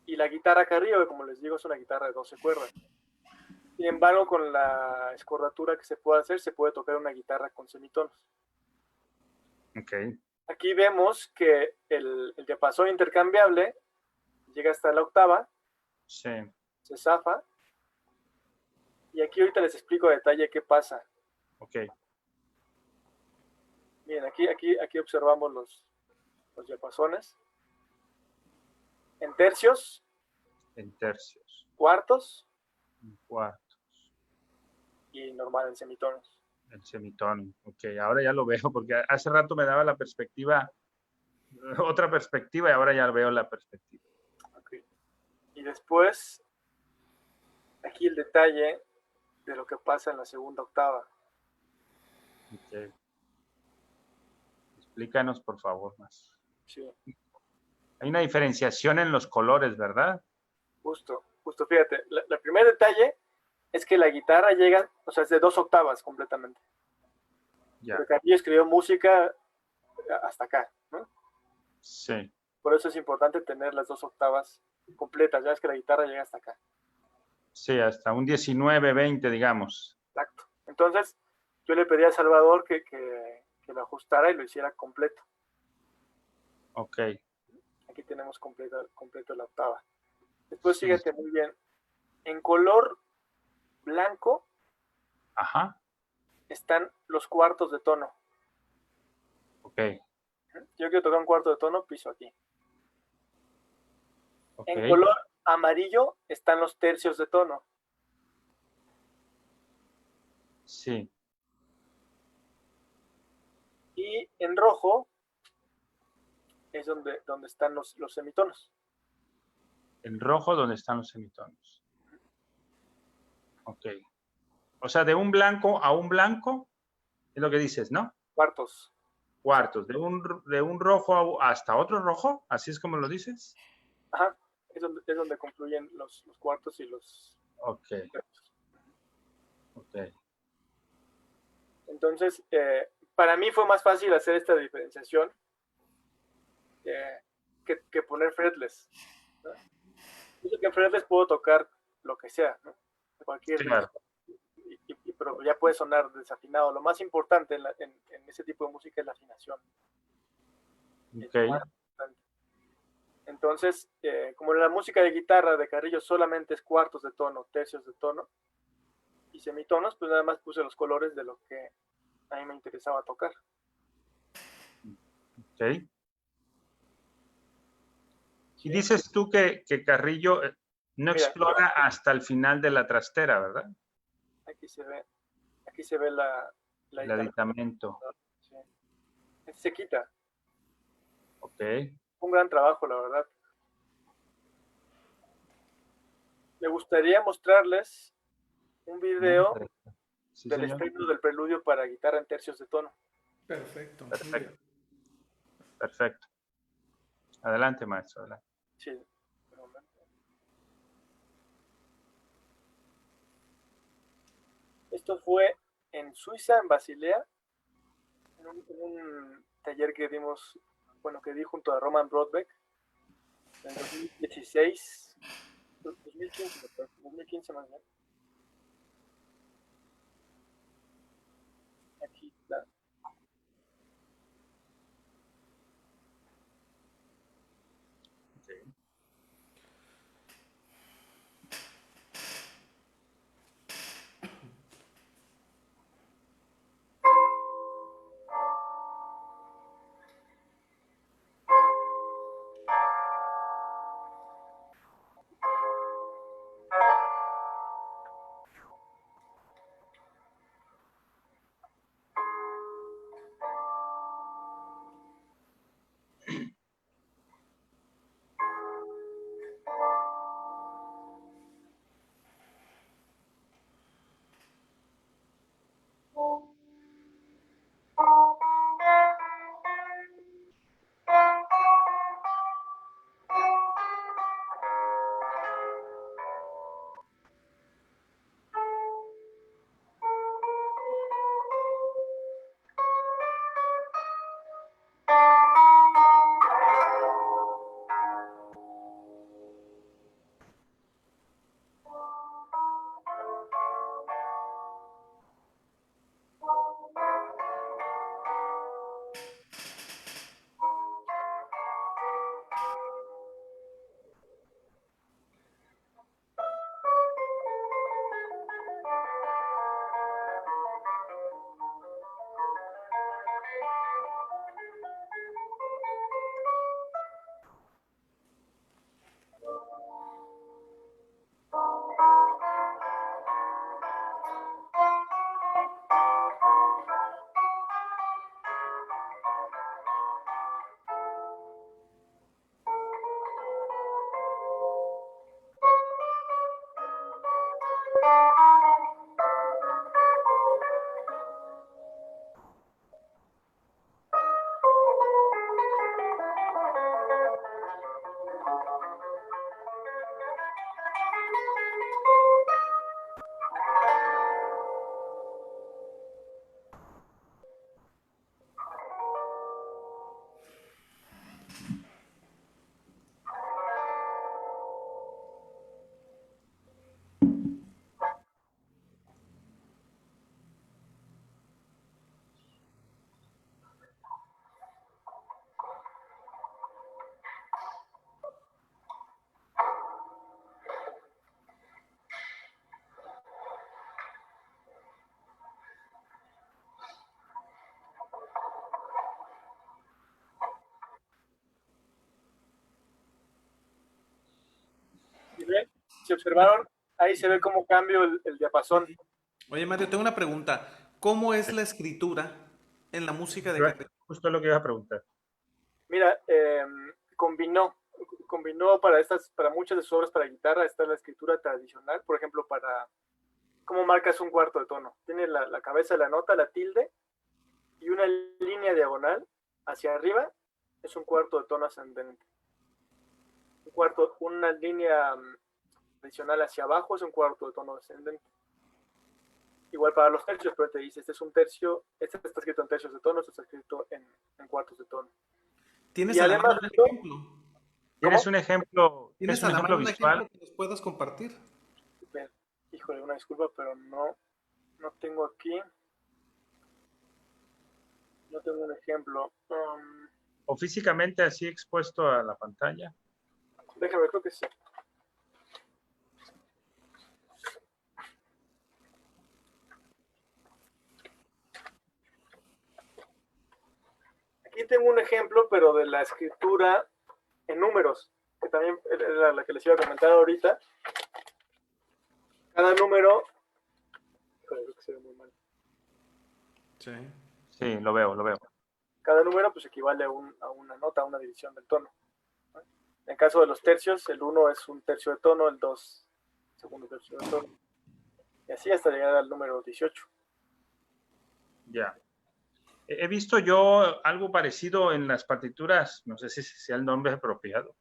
Y la guitarra Carrillo, que como les digo, es una guitarra de 12 cuerdas. Sin embargo, con la escordatura que se puede hacer, se puede tocar una guitarra con semitonos. Ok. Aquí vemos que el diapasón intercambiable llega hasta la octava, Sí. se zafa, y aquí ahorita les explico a detalle qué pasa. Ok. Miren, aquí observamos los diapasones. En tercios. En tercios. Cuartos. En cuartos. Y normal en semitonos. El semitono. Ok, ahora ya lo veo, porque hace rato me daba la perspectiva, otra perspectiva, y ahora ya veo la perspectiva. Okay. Y después, aquí el detalle de lo que pasa en la segunda octava. Ok. Explícanos, por favor, más. Sí. Hay una diferenciación en los colores, ¿verdad? Justo, fíjate. El primer detalle es que la guitarra llega, o sea, es de 2 octavas completamente. Ya. Porque Carrillo escribió música hasta acá, ¿no? Sí. Por eso es importante tener las 2 octavas completas. Ya es que la guitarra llega hasta acá. Sí, hasta un 19, 20, digamos. Exacto. Entonces, yo le pedí a Salvador que lo ajustara y lo hiciera completo. Ok. Aquí tenemos completo la octava. Después, sí. Fíjate muy bien. En color blanco están los cuartos de tono. Ok. Yo quiero tocar un cuarto de tono, piso aquí. Okay. En color amarillo están los tercios de tono. Sí. Y en rojo es donde están los semitonos. En rojo, donde están los semitonos. Ok. O sea, de un blanco a un blanco, es lo que dices, ¿no? Cuartos. Cuartos. De un rojo hasta otro rojo, ¿así es como lo dices? Ajá. Es donde concluyen los cuartos y los... Ok. Ok. Entonces, para mí fue más fácil hacer esta diferenciación que poner fretless, ¿no? Yo que en fretless puedo tocar lo que sea, ¿no? Cualquier claro. pero ya puede sonar desafinado. Lo más importante en ese tipo de música es la afinación. Okay. Entonces, como en la música de guitarra de Carrillo solamente es cuartos de tono, tercios de tono y semitonos, pues nada más puse los colores de lo que a mí me interesaba tocar. Ok. Y dices tú que Carrillo no explora hasta el final de la trastera, ¿verdad? Aquí se ve el aditamento. Sí. Se quita. Ok. Un gran trabajo, la verdad. Me gustaría mostrarles un video Sí, del señor. estreno del preludio para guitarra en tercios de tono. Perfecto. Muy Perfecto. bien. Perfecto. Adelante, maestro. Adelante. Sí, un momento. Esto fue en Suiza, en Basilea, en un taller que dimos, bueno, que di junto a Roman Brodbeck en 2016, 2015, 2015 más bien. Aquí está. Okay. Si ven, si observaron, ahí se ve cómo cambio el diapasón. Oye, Mario, tengo una pregunta. ¿Cómo es la escritura en la música de Carrillo? Justo lo que iba a preguntar. Mira, combinó para muchas de sus obras para guitarra, está la escritura tradicional, por ejemplo, para cómo marcas un cuarto de tono. Tiene la cabeza de la nota, la tilde, y una línea diagonal hacia arriba es un cuarto de tono ascendente. Una línea adicional hacia abajo es un cuarto de tono descendente. Igual para los tercios, pero te dice, este es un tercio, este está escrito en tercios de tono, este está escrito en cuartos de tono. ¿Tienes Y a la mano además, un ejemplo? ¿Tienes un ejemplo? ¿Tienes ¿Tienes un a la ejemplo mano un ejemplo visual? que nos puedas compartir? híjole, una disculpa, pero no tengo aquí. No tengo un ejemplo. ¿O físicamente así expuesto a la pantalla? Déjame, creo que sí. Aquí tengo un ejemplo, pero de la escritura en números, que también era la que les iba a comentar ahorita. Cada número, creo que se ve muy mal. Sí. Sí, lo veo, lo veo. Cada número pues equivale a una nota, a una división del tono. En el caso de los tercios, el 1 es un tercio de tono, el 2 segundo, tercero tono. Y así hasta llegar al número 18. Ya. He visto yo algo parecido en las partituras, no sé si sea el nombre apropiado,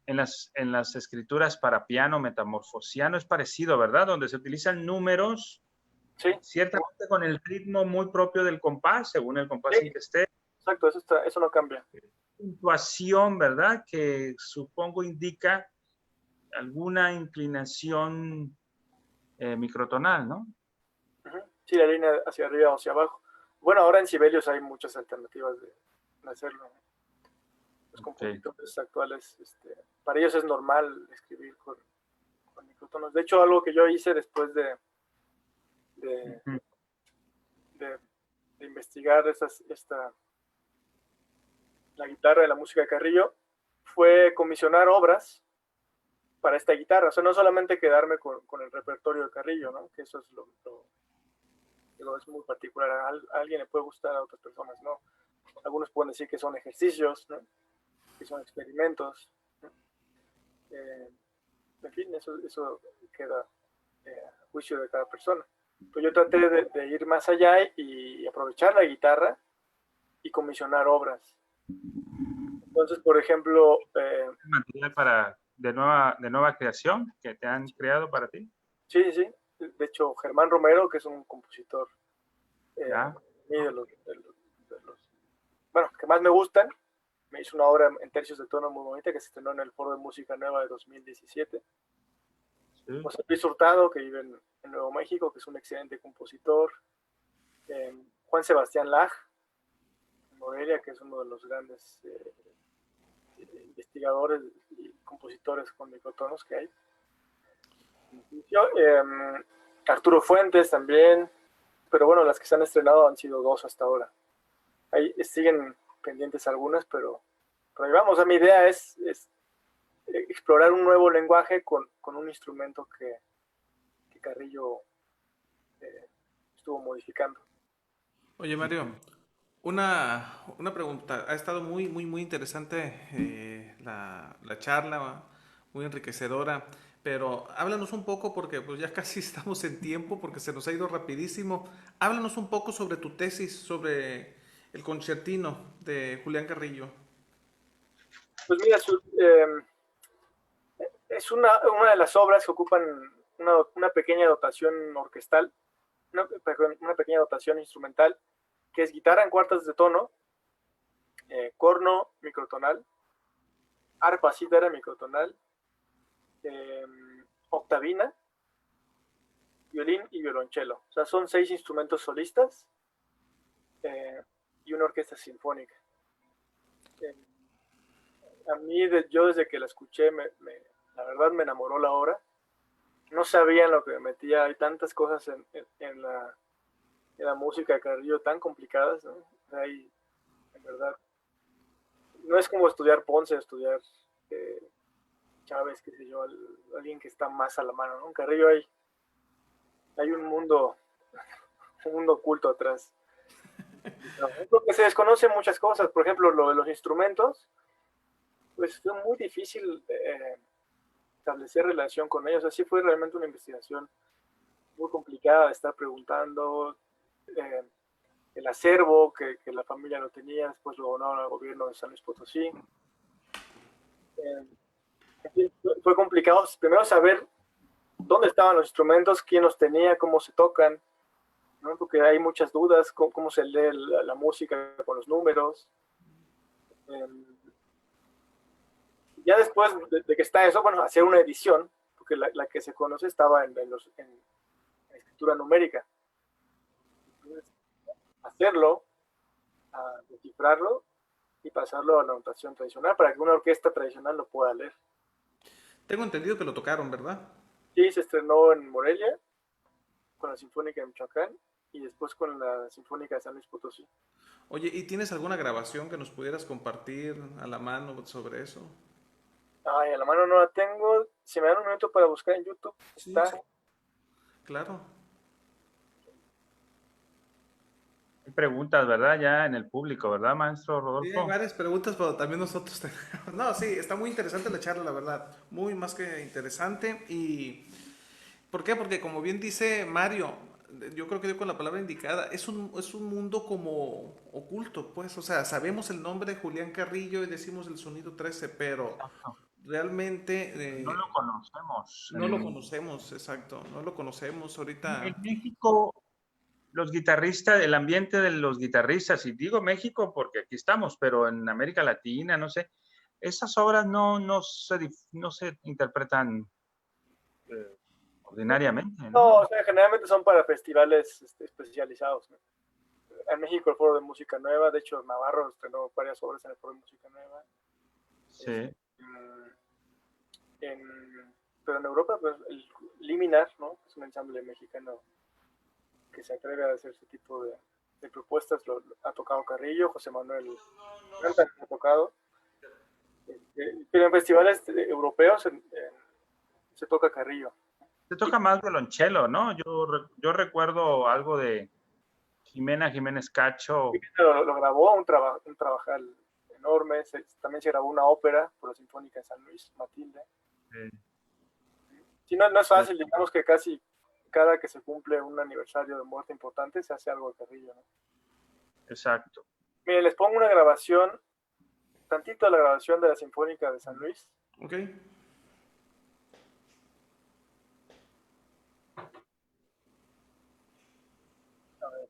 en las escrituras para piano metamorfosiano es parecido, ¿verdad? Donde se utilizan números, Sí, ciertamente con el ritmo muy propio del compás, según el compás sí, en que esté. exacto, eso no cambia. Puntuación, ¿verdad? Que supongo indica alguna inclinación microtonal, ¿no? Sí, la línea hacia arriba o hacia abajo. Bueno, ahora en Sibelius hay muchas alternativas de hacerlo. Los compositores actuales, para ellos es normal escribir con microtonos. De hecho, algo que yo hice después de investigar la guitarra de la música de Carrillo, fue comisionar obras para esta guitarra. O sea, no solamente quedarme con el repertorio de Carrillo, ¿no? Que eso es es muy particular. A alguien le puede gustar, a otras personas no. Algunos pueden decir que son ejercicios, ¿no? Que son experimentos, ¿no? En fin, eso queda a juicio de cada persona. Pues yo traté de ir más allá y aprovechar la guitarra y comisionar obras. Entonces, por ejemplo... ¿Material de nueva creación que te han creado para ti? Sí, sí. De hecho, Germán Romero, que es un compositor de los bueno, que más me gustan, me hizo una obra en tercios de tono muy bonita que se estrenó en el Foro de Música Nueva de 2017. Sí. José Luis Hurtado, que vive en Nuevo México, que es un excelente compositor. Juan Sebastián Laj, en Morelia, que es uno de los grandes investigadores y compositores con microtonos que hay. Arturo Fuentes también, pero bueno, las que se han estrenado han sido 2 hasta ahora. Ahí siguen pendientes algunas, pero ahí vamos. Mi idea es explorar un nuevo lenguaje con un instrumento que Carrillo estuvo modificando. Oye, Mario, una pregunta. Ha estado muy, muy, muy interesante la charla, muy enriquecedora, pero háblanos un poco, porque pues ya casi estamos en tiempo, porque se nos ha ido rapidísimo. Háblanos un poco sobre tu tesis, sobre el concertino de Julián Carrillo. Pues mira, es una de las obras que ocupan una pequeña dotación orquestal, una pequeña dotación instrumental, que es guitarra en cuartas de tono, corno microtonal, arpa cítara microtonal, octavina, violín y violonchelo. O sea, son 6 instrumentos solistas y una orquesta sinfónica. A mí, yo desde que la escuché, la verdad me enamoró la obra. No sabía en lo que me metía. Hay tantas cosas en la música de Carrillo tan complicadas, ¿no? Hay, en verdad, no es como estudiar Ponce, estudiar Chávez, qué sé yo, alguien que está más a la mano, ¿no? En Carrillo hay un mundo oculto atrás. Porque se desconocen muchas cosas. Por ejemplo, lo de los instrumentos, pues fue muy difícil establecer relación con ellos. Así fue realmente una investigación muy complicada de estar preguntando. El acervo que la familia lo tenía, después lo donaron al gobierno de San Luis Potosí. Fue complicado primero saber dónde estaban los instrumentos, quién los tenía, cómo se tocan, ¿no? Porque hay muchas dudas, cómo se lee la música con los números. Ya después de que está eso, bueno, hacer una edición, porque la que se conoce estaba en escritura numérica. Entonces, hacerlo, descifrarlo y pasarlo a la notación tradicional para que una orquesta tradicional lo pueda leer. Tengo entendido que lo tocaron, ¿verdad? Sí, se estrenó en Morelia, con la Sinfónica de Michoacán, y después con la Sinfónica de San Luis Potosí. Oye, ¿y tienes alguna grabación que nos pudieras compartir a la mano sobre eso? Ay, a la mano no la tengo. Si me dan un minuto para buscar en YouTube, sí, está. Sí. Claro. Hay preguntas, ¿verdad? Ya en el público, ¿verdad, maestro Rodolfo? Sí, hay varias preguntas, pero también nosotros tenemos. No, sí, está muy interesante la charla, la verdad. Muy más que interesante. Y ¿Por qué? Porque como bien dice Mario, yo creo que dio con la palabra indicada, es un mundo como oculto, pues, o sea, sabemos el nombre de Julián Carrillo y decimos el sonido 13, pero Exacto. realmente No lo conocemos. no lo conocemos, exacto, no lo conocemos En ahorita. México, los guitarristas, el ambiente de los guitarristas, y digo México porque aquí estamos, pero en América Latina, no sé, esas obras no se interpretan ordinariamente, No, ¿no? o sea, generalmente son para festivales especializados, ¿no? En México el Foro de Música Nueva, de hecho Navarro estrenó varias obras en el Foro de Música Nueva. Sí, Pero en Europa, pues el Liminar, ¿no? Es un ensamble mexicano que se atreve a hacer ese tipo de propuestas. Ha tocado Carrillo, José Manuel Canta ha tocado. Pero en festivales europeos se toca Carrillo. se toca más violonchelo, ¿no? Yo recuerdo algo de Jimena Jiménez Cacho. Lo grabó, un trabajal enorme. También se grabó una ópera por la Sinfónica de San Luis, Matilde. Sí, no es fácil, digamos que casi cada que se cumple un aniversario de muerte importante se hace algo de Carrillo, ¿no? Exacto. Miren, les pongo una grabación, tantito de la grabación de la Sinfónica de San Luis. Ok. A ver,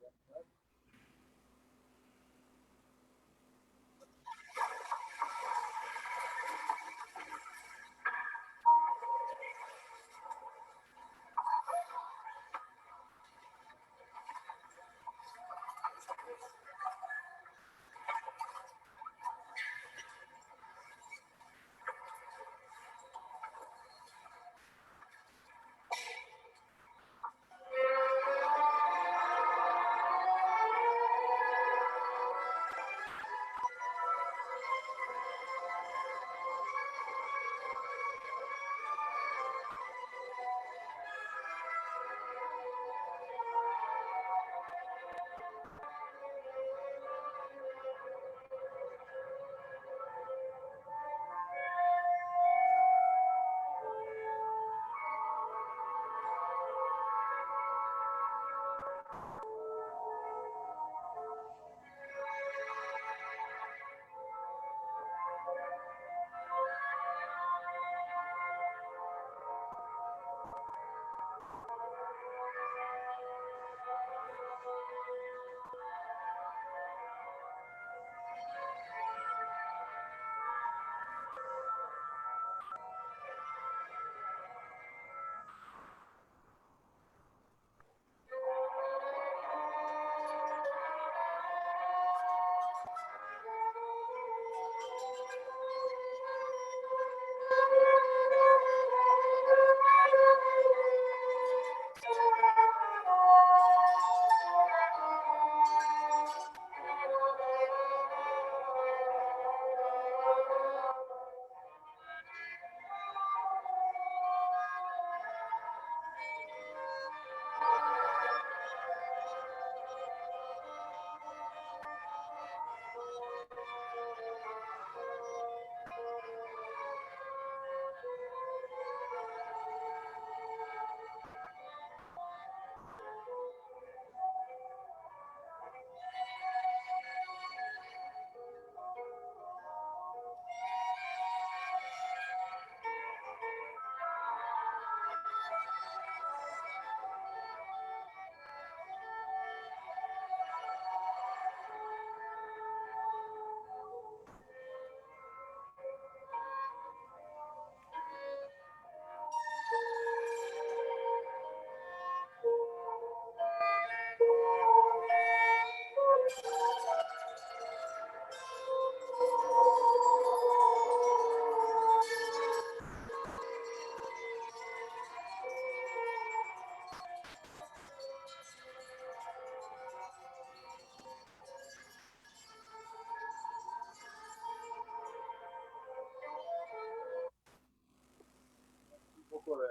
un poco de...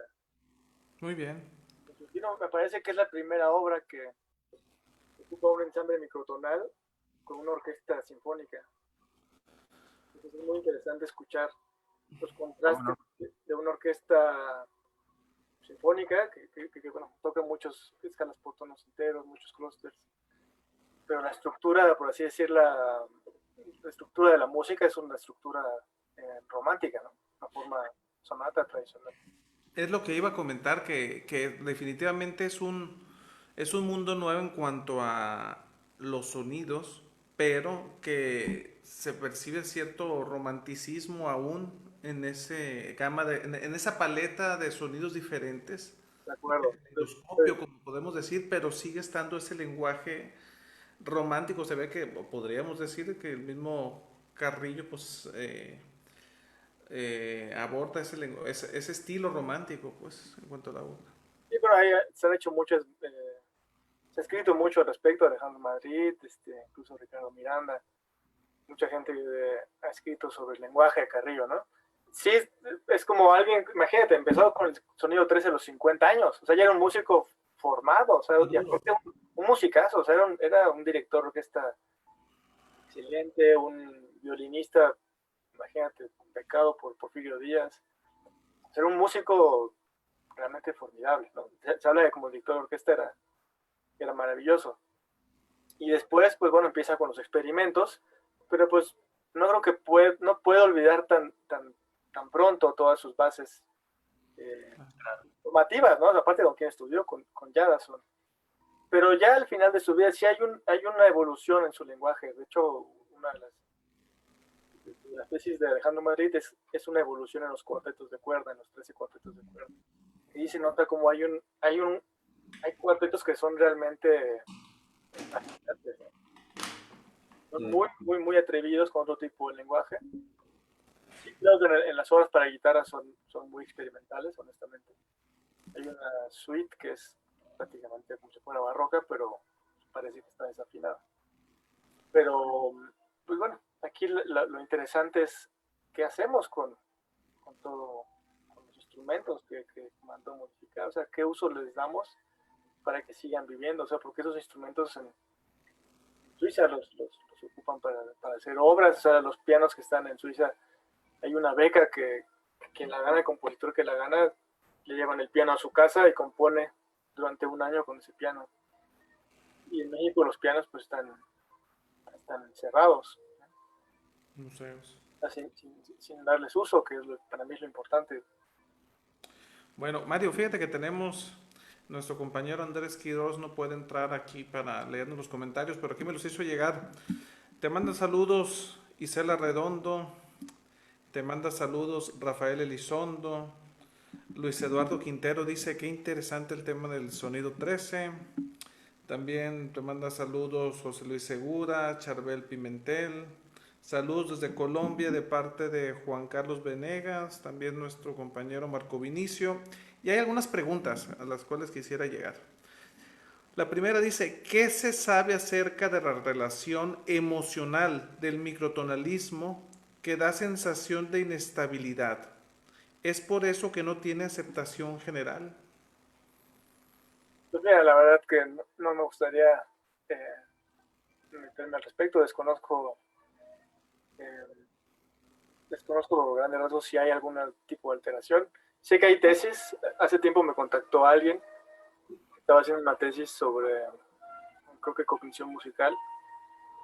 Muy bien. Me parece que es la primera obra que ocupa un ensamble microtonal con una orquesta sinfónica. Entonces es muy interesante escuchar los contrastes de una orquesta sinfónica, bueno, toca muchas escalas por tonos enteros, muchos clusters, pero la estructura, por así decir, la estructura de la música es una estructura romántica, ¿no? Una forma sonata tradicional. Es lo que iba a comentar, que definitivamente es un mundo nuevo en cuanto a los sonidos, pero que se percibe cierto romanticismo aún en ese gama en esa paleta de sonidos diferentes, De acuerdo. oscopio, como podemos decir, pero sigue estando ese lenguaje romántico. Se ve que podríamos decir que el mismo Carrillo, pues aborda ese estilo romántico, pues, en cuanto a la obra. Sí, pero ahí se han hecho muchas, se ha escrito mucho al respecto, Alejandro Madrid, incluso Ricardo Miranda, mucha gente ha escrito sobre el lenguaje de Carrillo, ¿no? Sí, es como alguien, imagínate, empezó con el sonido 13 a los 50 años, o sea, ya era un músico formado, o sea, y aparte un musicazo, o sea, era un director de orquesta excelente, un violinista, imagínate, becado por Porfirio Díaz, era un músico realmente formidable, ¿no? Se habla de como el director de orquesta era maravilloso. Y después, pues bueno, empieza con los experimentos, pero pues no creo que no puede olvidar tan pronto todas sus bases formativas, ¿no? Aparte con quien estudió, con Jadassohn. Pero ya al final de su vida sí hay una evolución en su lenguaje. De hecho, una de las tesis de Alejandro Madrid es una evolución en los cuartetos de cuerda, en los 13 cuartetos de cuerda. Y se nota como hay cuartetos que son realmente fascinantes, ¿no? Son muy atrevidos con otro tipo de lenguaje. Sí, creo que en las obras para guitarra son muy experimentales, honestamente. Hay una suite que es prácticamente como si fuera barroca, pero parece que está desafinada. Pero, pues bueno, aquí lo interesante es qué hacemos con los instrumentos que mandó modificar, o sea, qué uso les damos para que sigan viviendo, o sea, porque esos instrumentos en Suiza los ocupan para hacer obras, o sea, los pianos que están en Suiza, hay una beca que quien la gana, el compositor que la gana, le llevan el piano a su casa y compone durante un año con ese piano. Y en México los pianos pues están encerrados, Museos. sin darles uso, que para mí es lo importante. Bueno, Mario, fíjate que tenemos, nuestro compañero Andrés Quiroz no puede entrar aquí para leernos los comentarios, pero aquí me los hizo llegar. Te manda saludos Isela Redondo, te manda saludos Rafael Elizondo, Luis Eduardo Quintero dice qué interesante el tema del sonido 13. También te manda saludos José Luis Segura, Charbel Pimentel. Saludos desde Colombia de parte de Juan Carlos Venegas, también nuestro compañero Marco Vinicio. Y hay algunas preguntas a las cuales quisiera llegar. La primera dice, ¿qué se sabe acerca de la relación emocional del microtonalismo que da sensación de inestabilidad? ¿Es por eso que no tiene aceptación general? Pues mira, la verdad que no me gustaría meterme al respecto, desconozco grandes rasgos si hay algún tipo de alteración. Sé que hay tesis, hace tiempo me contactó alguien que estaba haciendo una tesis sobre, creo que cognición musical,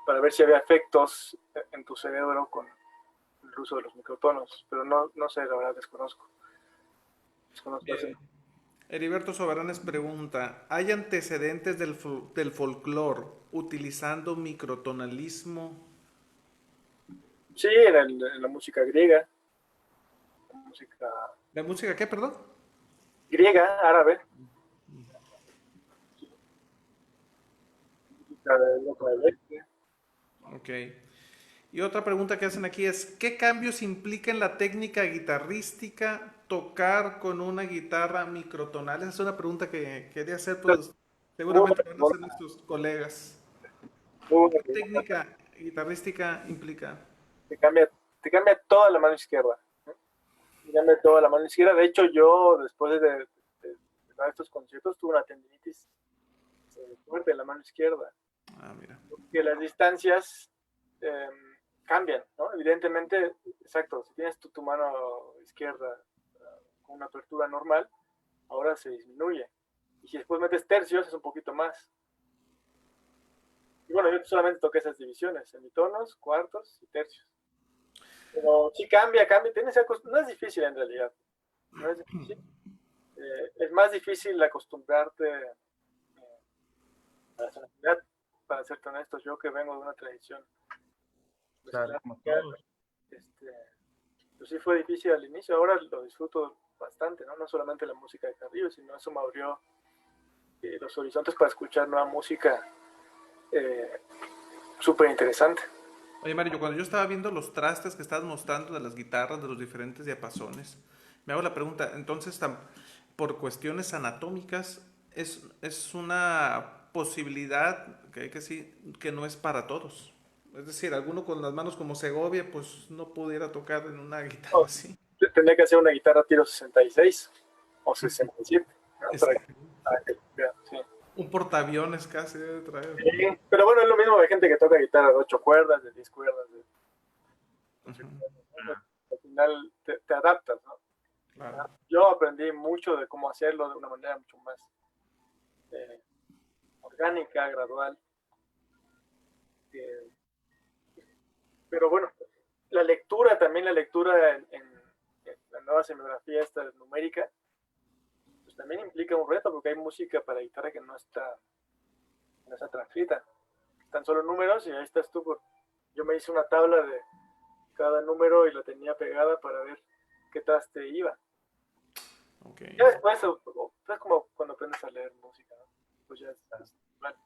para ver si había efectos en tu cerebro con el uso de los microtonos, pero no sé, la verdad desconozco. Heriberto Soberanes pregunta, ¿hay antecedentes del folclore utilizando microtonalismo? Sí, en la música griega, ¿La música qué, perdón? griega, árabe, Ok. Y otra pregunta que hacen aquí es, ¿qué cambios implica en la técnica guitarrística tocar con una guitarra microtonal? Esa es una pregunta que quería hacer, pues seguramente van a hacer nuestros colegas. ¿Qué técnica guitarrística implica? te cambia toda la mano izquierda. Te cambia toda la mano izquierda. De hecho, yo después de dar estos conciertos tuve una tendinitis fuerte en la mano izquierda. Ah, mira. Porque las distancias cambian, ¿no? Evidentemente, exacto, si tienes tu mano izquierda con una apertura normal, ahora se disminuye. Y si después metes tercios, es un poquito más. Y bueno, yo solamente toqué esas divisiones, semitonos, cuartos y tercios. Pero sí cambia, no es difícil en realidad, no es difícil. Es más difícil acostumbrarte a la sonoridad, para serte honestos, yo que vengo de una tradición pues, Claro, como clásica, todos. pues sí fue difícil al inicio, ahora lo disfruto bastante, ¿no? No solamente la música de Carrillo, sino eso me abrió los horizontes para escuchar nueva música súper interesante. Oye, Mario, cuando yo estaba viendo los trastes que estás mostrando de las guitarras, de los diferentes diapasones, me hago la pregunta, entonces, por cuestiones anatómicas, es una posibilidad que sí, que no es para todos. Es decir, alguno con las manos como Segovia, pues no pudiera tocar en una guitarra Oh, así. tendría que hacer una guitarra tiro 66 o 67, ¿no? Exacto. Para que vean, sí. Un portaaviones casi debe traer. Sí, pero bueno, es lo mismo de gente que toca guitarra de 8 cuerdas, de 10 cuerdas, de 12 Ujú, cuerdas, ¿no? Al final te adaptas, ¿no? claro. Yo aprendí mucho de cómo hacerlo de una manera mucho más eh, orgánica, gradual. Eh, pero bueno, la lectura en la nueva semiografía esta numérica, pues también implica un reto porque hay música para guitarra que no está transcrita. Están solo números y ahí estás tú. Yo me hice una tabla de cada número y la tenía pegada para ver qué traste iba. Okay. Ya después, es como cuando aprendes a leer música, ¿no? Pues ya es igual.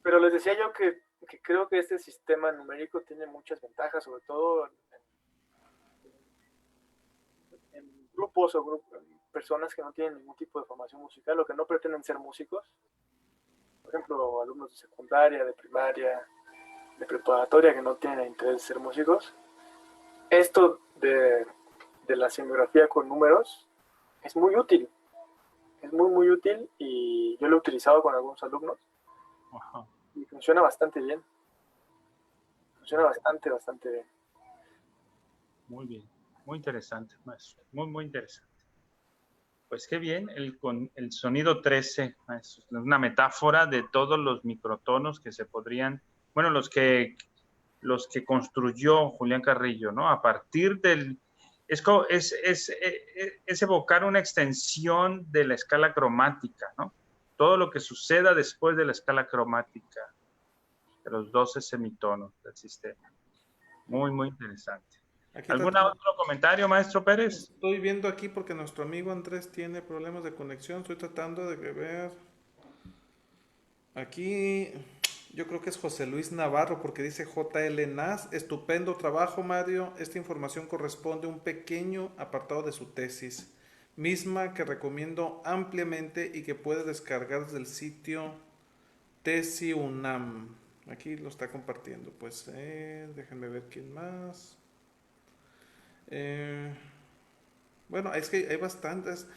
Pero les decía yo que creo que este sistema numérico tiene muchas ventajas, sobre todo en grupos en personas que no tienen ningún tipo de formación musical o que no pretenden ser músicos. Por ejemplo, alumnos de secundaria, de primaria, de preparatoria que no tienen interés de ser músicos. Esto de la semiografía con números es muy útil. Es muy, muy útil y yo lo he utilizado con algunos alumnos. Ajá. Y funciona bastante bien. Funciona bastante, bastante bien. Muy bien, muy interesante, maestro. Muy, muy interesante. Pues qué bien, con el sonido 13, maestro, es una metáfora de todos los microtonos que se podrían, bueno, los que construyó Julián Carrillo, ¿no? A partir del, es evocar una extensión de la escala cromática, ¿no? Todo lo que suceda después de la escala cromática, de los 12 semitonos del sistema. Muy, muy interesante. Aquí ¿Algún está. otro comentario, maestro Pérez? Estoy viendo aquí porque nuestro amigo Andrés tiene problemas de conexión. Estoy tratando de ver. Aquí yo creo que es José Luis Navarro porque dice JL Nas. Estupendo trabajo, Mario. Esta información corresponde a un pequeño apartado de su tesis, misma que recomiendo ampliamente y que puede descargar desde el sitio Tesi UNAM. Aquí lo está compartiendo. Pues déjenme ver quién más. Eh, bueno, es que hay bastantes.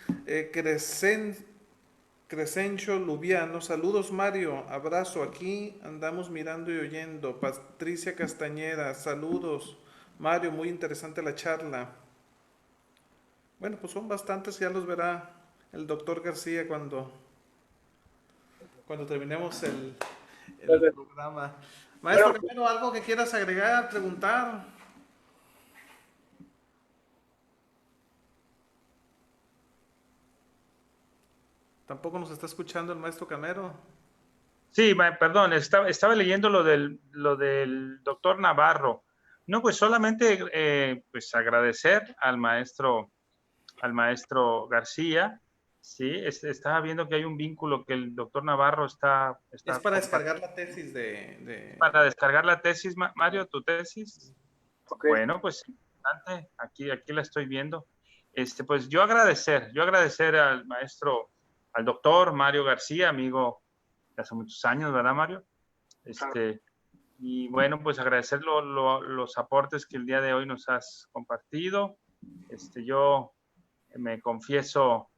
Crescencio Lubiano, saludos Mario, abrazo, aquí andamos mirando y oyendo. Patricia Castañeda, saludos. Mario, muy interesante la charla. Bueno, pues son bastantes, ya los verá el doctor García cuando terminemos el Entonces, programa. Maestro, bueno, primero algo que quieras agregar, preguntar. Tampoco nos está escuchando el maestro Camero. Sí, perdón, estaba leyendo lo del doctor Navarro. No, pues solamente pues agradecer al maestro García. Sí, estaba viendo que hay un vínculo que el doctor Navarro Es está para descargar compartiendo la tesis de... para descargar la tesis, Mario, tu tesis. ok. Bueno, pues interesante. Aquí la estoy viendo. Pues yo agradecer al maestro, al doctor Mario García, amigo de hace muchos años, ¿verdad, Mario? Claro. Y bueno, pues agradecer los aportes que el día de hoy nos has compartido. Yo me confieso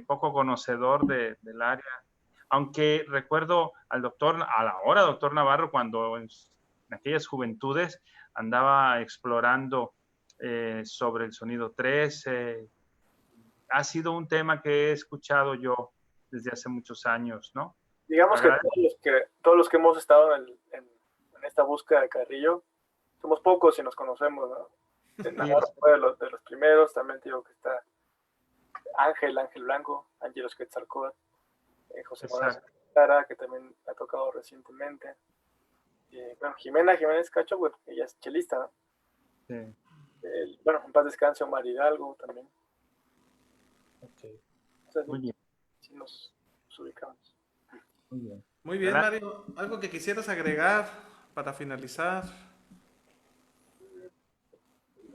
poco conocedor del área, aunque recuerdo al doctor, a la hora doctor Navarro, cuando en aquellas juventudes andaba explorando sobre el sonido 13, ha sido un tema que he escuchado yo desde hace muchos años, ¿no? Digamos que todos los que hemos estado en esta búsqueda de Carrillo, somos pocos y nos conocemos, ¿no? Navarro fue de los primeros, también te digo que está Ángel Blanco, Ángelos Quetzalcóatl, José Manuel Lara, que también ha tocado recientemente. Bueno, Jimena Jiménez Cacho, bueno, ella es chelista, ¿no? Sí. Bueno, en paz descanse Omar Hidalgo también. Okay. Entonces, Muy bien. Sí nos ubicamos. Muy bien. Muy bien, Mario. ¿Algo que quisieras agregar para finalizar?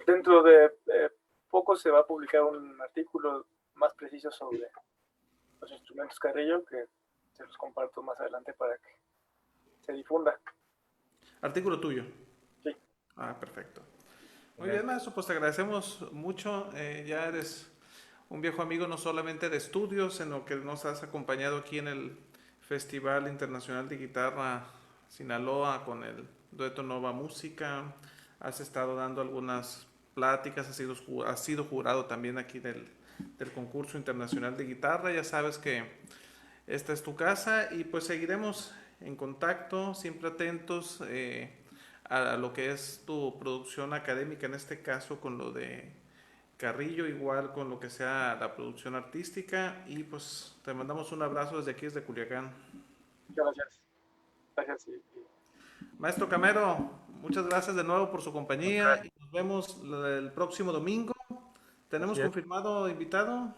Dentro de poco se va a publicar un artículo más preciso sobre los instrumentos Carrillo, que se los comparto más adelante para que se difunda. Artículo tuyo. Sí. Ah, perfecto. Muy bien, maestro, pues te agradecemos mucho. Ya eres un viejo amigo no solamente de estudios, sino que nos has acompañado aquí en el Festival Internacional de Guitarra Sinaloa con el dueto Nova Música. Has estado dando algunas pláticas, has sido jurado también aquí del concurso internacional de guitarra. Ya sabes que esta es tu casa y pues seguiremos en contacto, siempre atentos a lo que es tu producción académica, en este caso con lo de Carrillo, igual con lo que sea la producción artística, y pues te mandamos un abrazo desde aquí, desde Culiacán. Gracias. Gracias. Maestro Camero, muchas gracias de nuevo por su compañía Gracias. y nos vemos el próximo domingo. ¿Tenemos confirmado invitado?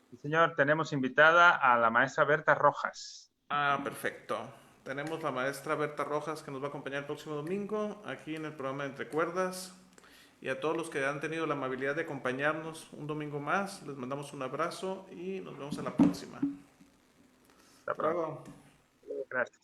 Sí, señor, tenemos invitada a la maestra Berta Rojas. Ah, perfecto. Tenemos la maestra Berta Rojas que nos va a acompañar el próximo domingo aquí en el programa de Entre Cuerdas. Y a todos los que han tenido la amabilidad de acompañarnos un domingo más, les mandamos un abrazo y nos vemos en la próxima. Hasta pronto. Luego. Gracias.